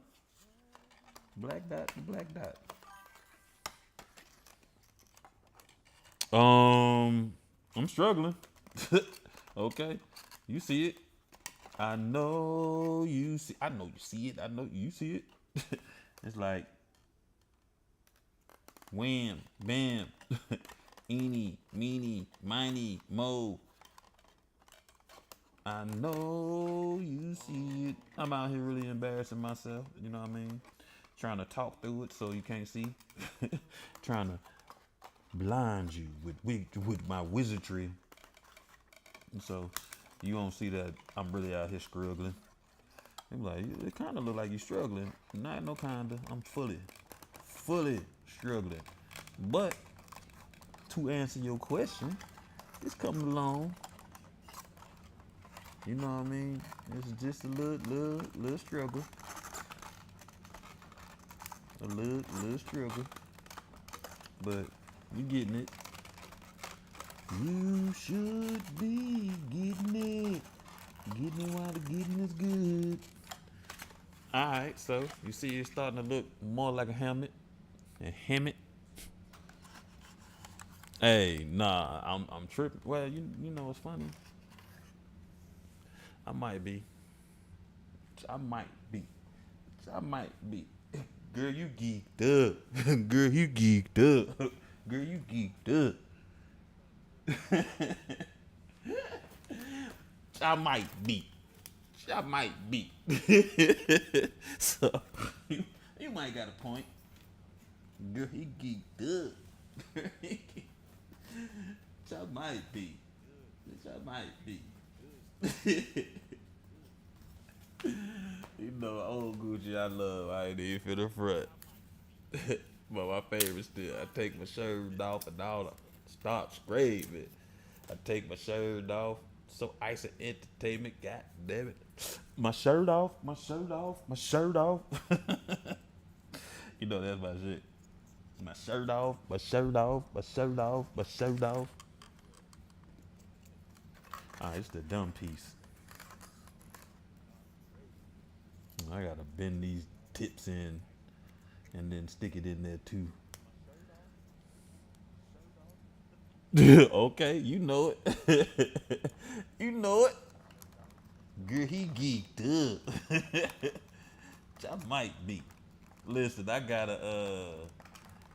Black dot, black dot. I'm struggling. Okay, you see it. I know you see. I know you see it. I know you see it. It's like wham, bam, eeny, meeny, miny, mo. I know you see it. I'm out here really embarrassing myself. You know what I mean? Trying to talk through it so you can't see. Trying to blind you with my wizardry. And so you don't see that I'm really out here struggling. I'm like, it kind of look like you're struggling. Not no kind of. I'm fully struggling. But to answer your question, it's coming along. You know what I mean? It's just a little struggle. A little struggle. But you getting it. You should be getting it. Getting it while the getting is good. Alright, so you see it's starting to look more like a helmet. A helmet. Hey, nah, I'm tripping. Well, you know what's funny? I might be. I might be. I might be. Girl, you geeked up. Girl, you geeked up. Girl, you geeked up. I might be. I might be. So you might got a point. Girl, he geeked up. I might be. I might be. You know, old Gucci I love. I ain't even for the front. But my favorite still, I take my shirt off and all. Stop screaming. I take my shirt off. So ice and entertainment, god damn it. My shirt off, my shirt off, my shirt off. You know that's my shit. My shirt off, my shirt off, my shirt off, my shirt off. Alright, it's the dumb piece. I gotta bend these tips in and then stick it in there too. Okay, you know it. You know it. Girl, he geeked up. I might be. Listen, I gotta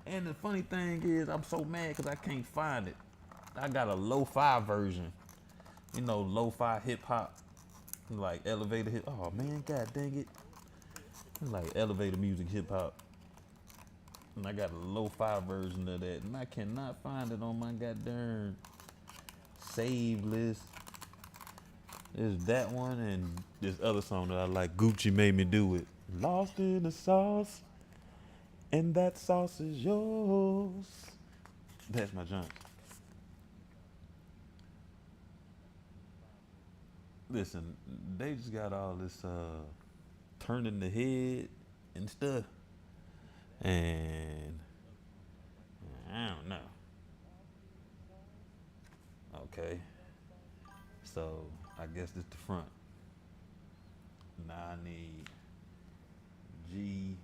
and the funny thing is I'm so mad because I can't find it. I got a lo-fi version. You know, lo-fi hip hop. Like elevator hip. Oh man, god dang it. Like elevator music hip hop. And I got a lo-fi version of that. And I cannot find it on my goddamn save list. There's that one and this other song that I like. Gucci made me do it. Lost in the sauce. And that sauce is yours. That's my junk. Listen, they just got all this turning the head and stuff. And I don't know. Okay. So I guess this the front. Now I need G8,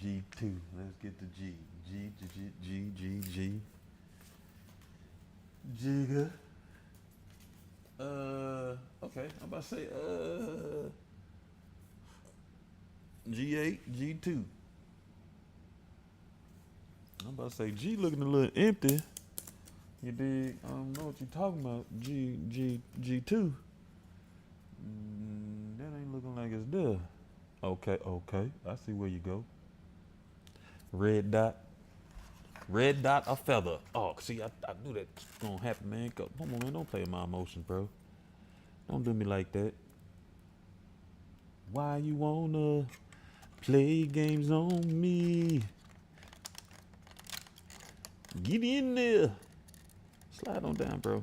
G2. Let's get the G. G, G, G, G, G. Jigga. Okay. I'm about to say, G8, G2. I'm about to say G looking a little empty. You dig? I don't know what you're talking about. G2. That ain't looking like it's there. Okay, okay. I see where you go. Red dot. Red dot, a feather. Oh, see, I knew that was gonna happen, man. Come on, man. Don't play with my emotions, bro. Don't do me like that. Why you wanna play games on me? Get in there. Slide on down, bro.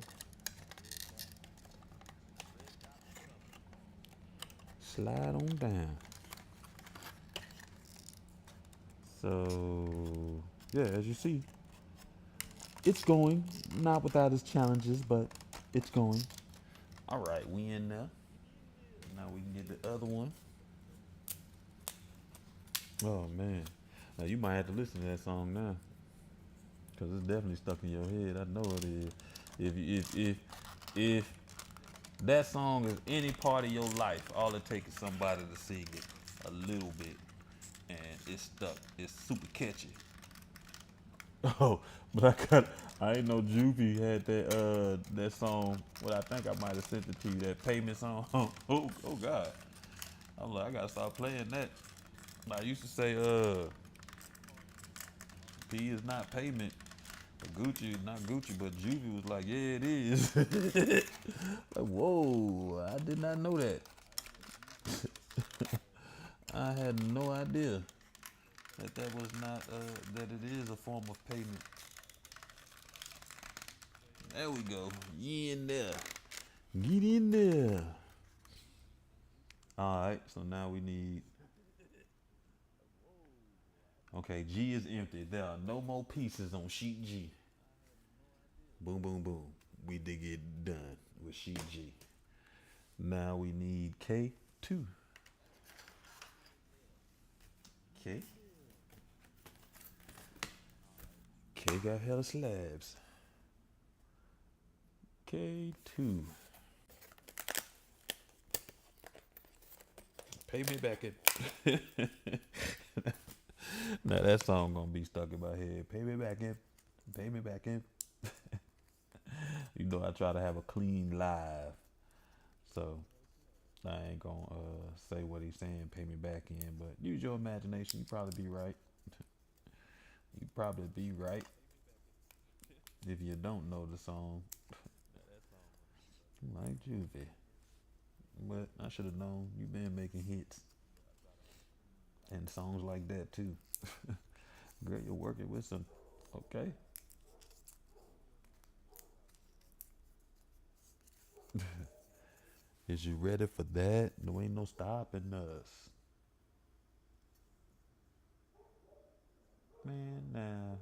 Slide on down. So, yeah, as you see, it's going. Not without its challenges, but it's going. All right, we in there. Now we can get the other one. Oh man, now you might have to listen to that song now, cause it's definitely stuck in your head. I know it is. If that song is any part of your life, all it takes is somebody to sing it a little bit, and it's stuck. It's super catchy. Oh, but I didn't know Juvie had that song. Well, I think I might have sent it to you. That payment song. Oh God. I'm like, I gotta start playing that. I used to say, P is not payment. Gucci, not Gucci, but Juvie was like, yeah, it is. Like, whoa, I did not know that. I had no idea that was not, that it is a form of payment. There we go. Yeah, in there. Get in there. All right, so now we need. Okay, G is empty. There are no more pieces on sheet G. Boom, boom, boom. We did get done with sheet G. Now we need K2. K. K got hella slabs. K2. Pay me back in. Now that song gonna be stuck in my head. Pay me back in. Pay me back in. You know I try to have a clean live. So I ain't gonna say what he's saying, pay me back in, but use your imagination. You probably be right. You probably be right if you don't know the song. Like Juvie. But I should have known you've been making hits and songs like that too. Girl, you're working with some. Okay. Is you ready for that? There ain't no stopping us. Man, nah.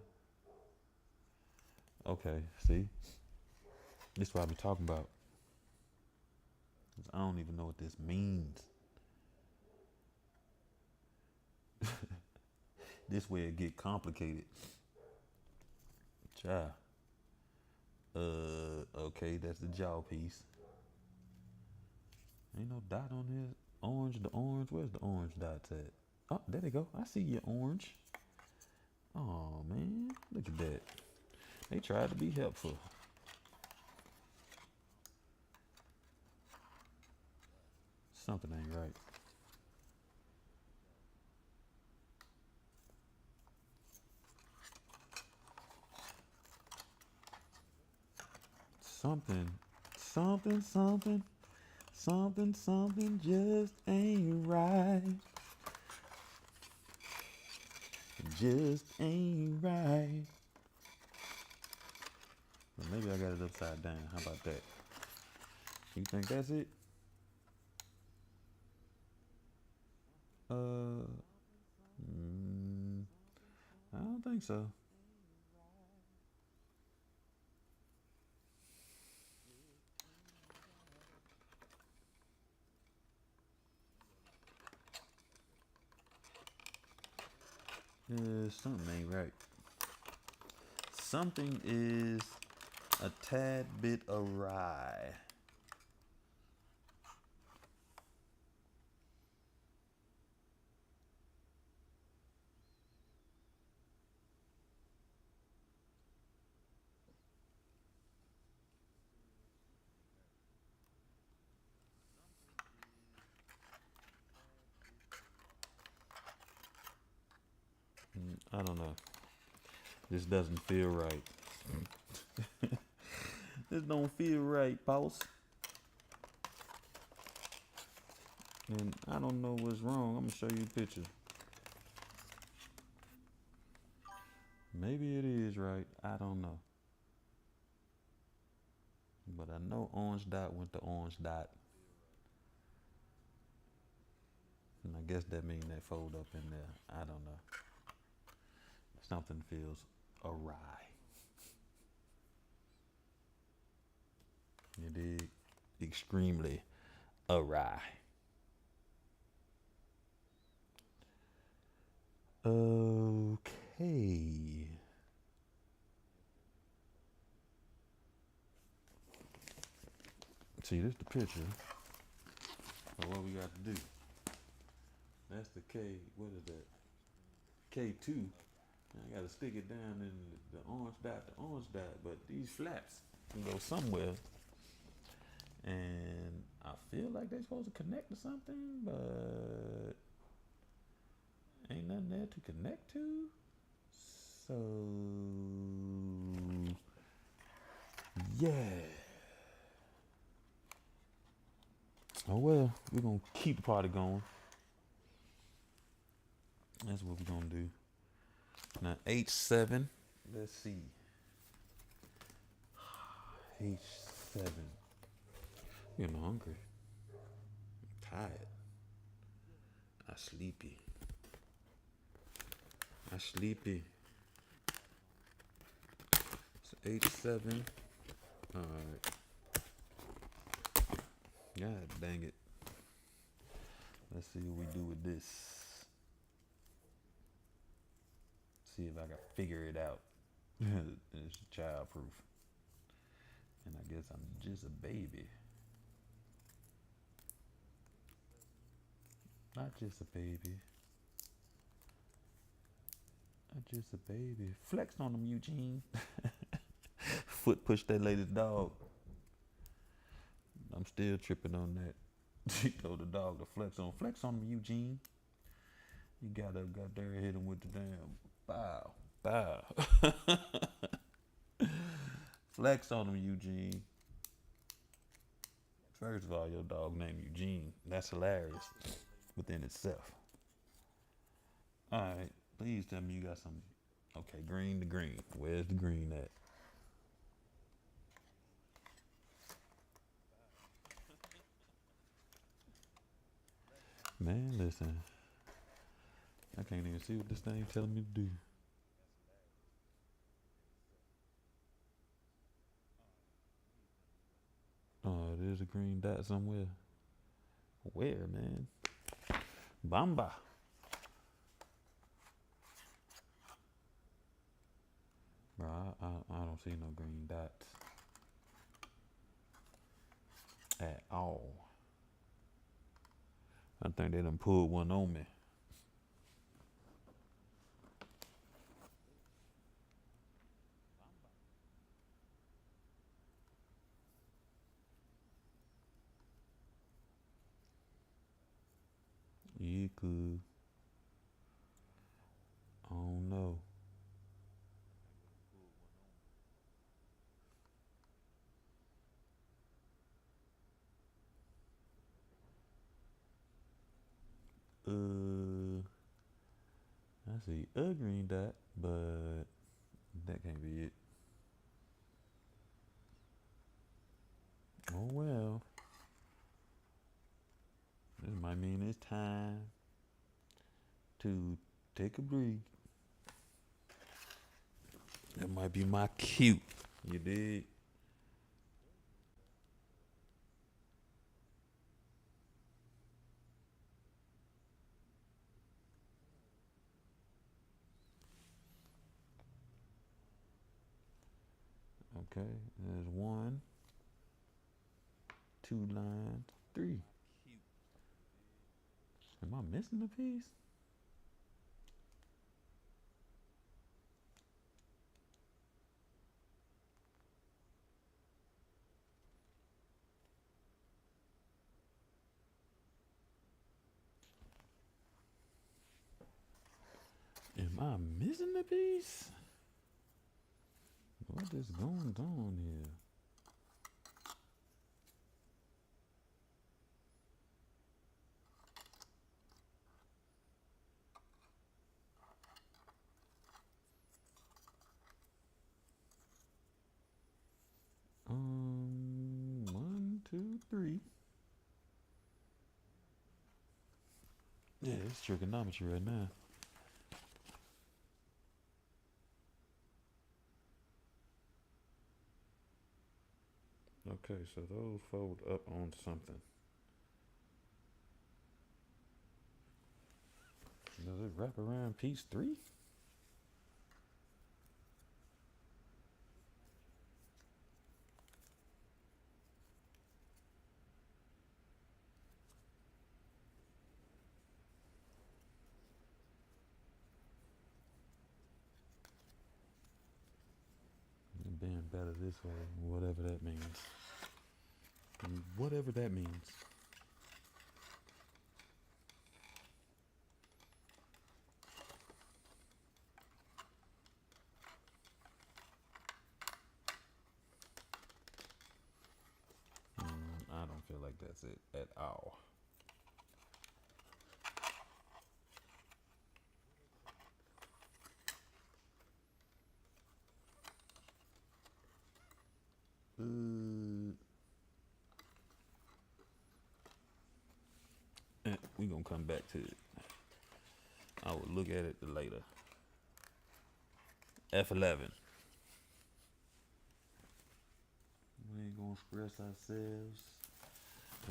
Okay, see? This is what I be talking about. 'Cause I don't even know what this means. This way it get complicated. Child. Okay, that's the jaw piece. Ain't no dot on here. Orange, the orange. Where's the orange dots at? Oh, there they go. I see your orange. Oh man, look at that. They tried to be helpful. Something ain't right. Something, something, something, something just ain't right. Just ain't right. Well, maybe I got it upside down. How about that? You think that's it? Uh, mm, I don't think so. Something ain't right. Something is a tad bit awry. I don't know. This doesn't feel right. This don't feel right, boss. And I don't know what's wrong. I'm gonna show you a picture. Maybe it is right. I don't know. But I know orange dot went to orange dot. And I guess that means that fold up in there. I don't know. Something feels awry. You dig? Extremely awry. Okay. See, this is the picture of what we got to do. That's the K, what is that? K2. I gotta stick it down in the orange dot to orange dot, but these flaps can go somewhere. And I feel like they're supposed to connect to something, but ain't nothing there to connect to. So, yeah. Oh well, we're gonna keep the party going. That's what we're gonna do. Now H7. Let's see. H7. I'm hungry. I'm tired. I'm sleepy. So H7. Alright. God dang it. Let's see what we do with this. See if I can figure it out. It's childproof. And I guess I'm just a baby. Not just a baby. Not just a baby. Flex on them, Eugene. Foot push that lady's dog. I'm still tripping on that. She told the dog to flex on. Flex on him, Eugene. He got there, hit him with the damn bow. Flex on him, Eugene. First of all, your dog named Eugene. That's hilarious within itself. Alright, please tell me you got some. Okay, green to green. Where's the green at? Man, listen. I can't even see what this thing telling me to do. Oh, there's a green dot somewhere. Where, man? Bamba. Bro, I don't see no green dots at all. I think they done pulled one on me. You could. I don't know. I see a green dot, but that can't be it. Oh well. This might mean it's time to take a break. That might be my cue. You dig? Okay, there's 1, 2 lines, 3. Am I missing a piece? Am Am I missing the piece? What is going on here? One, two, three. Yeah, it's trigonometry right now. Okay, so those fold up on something. Does it wrap around piece three? Being better this way, whatever that means. Whatever that means. I don't feel like that's it at all. We gonna come back to it. I will look at it later. F11. We ain't gonna stress ourselves.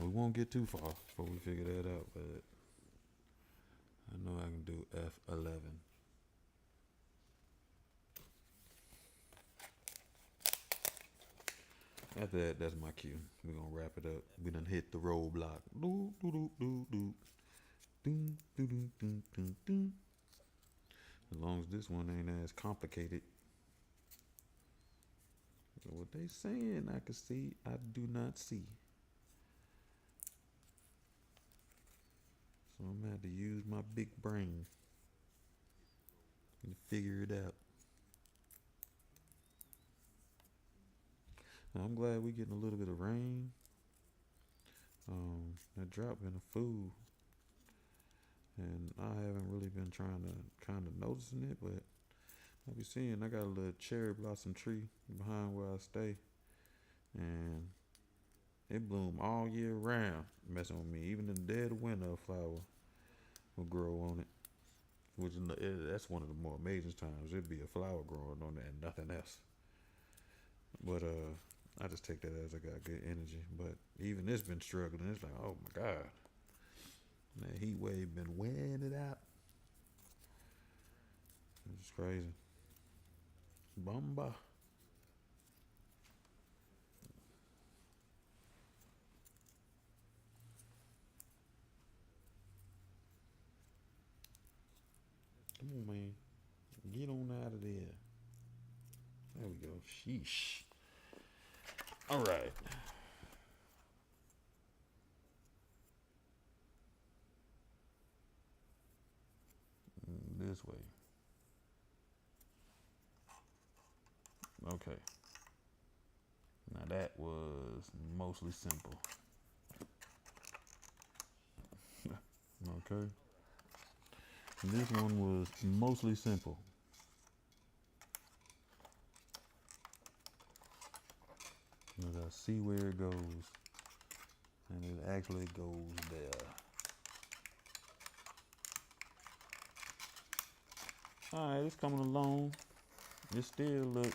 We won't get too far before we figure that out, but I know I can do F11. After that, that's my cue. We're gonna wrap it up. We done hit the roadblock. Do do do do do. Do do do do do do. As long as this one ain't as complicated. What they saying I can see, I do not see. So I'm gonna have to use my big brain and figure it out. Now, I'm glad we getting a little bit of rain. That drop in the food, and I haven't really been trying to kind of noticing it, but I be seeing I got a little cherry blossom tree behind where I stay, and it bloom all year round, messing with me. Even in the dead of winter, a flower will grow on it, which that's one of the more amazing times. It'd be a flower growing on it and nothing else. But I just take that as I got good energy. But even it's been struggling. It's like, oh my God. That heat wave been wearing it out. It's crazy. Bamba. Come on, man. Get on out of there. There we go. Sheesh. All right. This way. Okay. Now that was mostly simple. Okay. This one was mostly simple. As I see where it goes, and it actually goes there. Alright, it's coming along. It still look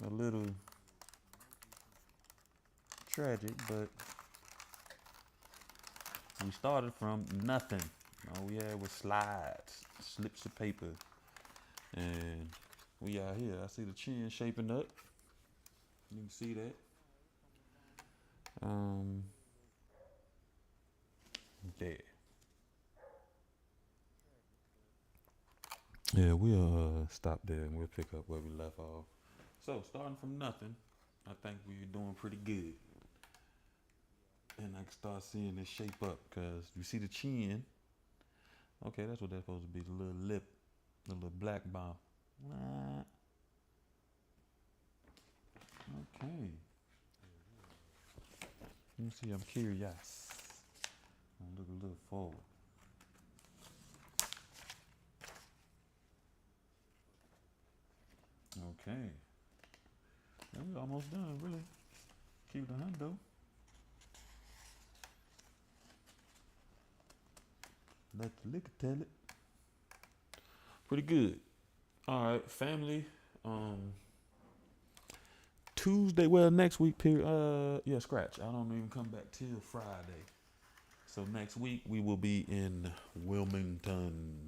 a little tragic, but we started from nothing. All we had was slides, slips of paper, and we out here. I see the chin shaping up. You can see that. There. Yeah, we'll stop there and we'll pick up where we left off. So, starting from nothing, I think we're doing pretty good. And I can start seeing this shape up because you see the chin. Okay, that's what that's supposed to be, the little lip. The little black mouth. Okay. Let me see. I'm curious. I'm looking a little forward. Okay. Yeah, we're almost done, really. Keep it a hundo. Let the liquor tell it. Pretty good. All right, family. Um, Tuesday. Well, next week. Yeah, scratch. I don't even come back till Friday. So next week we will be in Wilmington.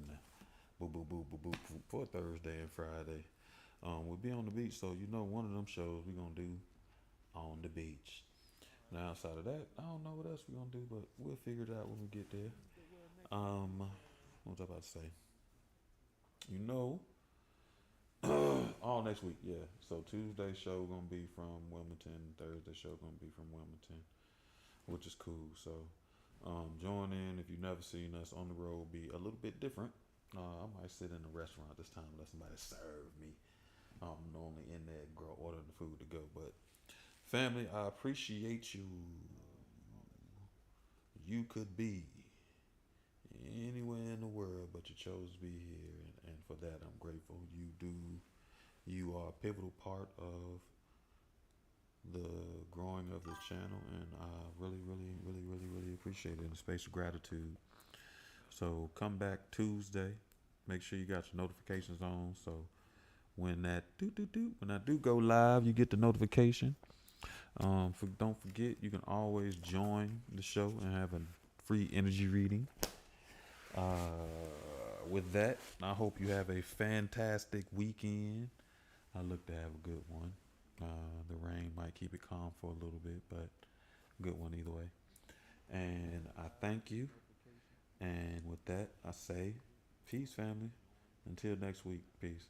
Boo boo boo boo boo for Thursday and Friday. We'll be on the beach, so you know one of them shows we're gonna do on the beach. Now outside of that, I don't know what else we're gonna do, but we'll figure it out when we get there. Um, what was I about to say? You know, all next week, yeah. So Tuesday show gonna be from Wilmington. Thursday show gonna be from Wilmington, which is cool. So join in if you've never seen us on the road. Be a little bit different. I might sit in a restaurant this time and let somebody serve me. I'm normally in there ordering the food to go, but family, I appreciate you. You could be anywhere in the world, but you chose to be here, and for that, I'm grateful. You are a pivotal part of the growing of this channel, and I really appreciate it in the space of gratitude. So come back Tuesday. Make sure you got your notifications on, so when when I do go live, you get the notification. Don't forget, you can always join the show and have a free energy reading. With that, I hope you have a fantastic weekend. I look to have a good one. The rain might keep it calm for a little bit, but good one either way. And I thank you. And with that, I say, peace, family. Until next week, peace.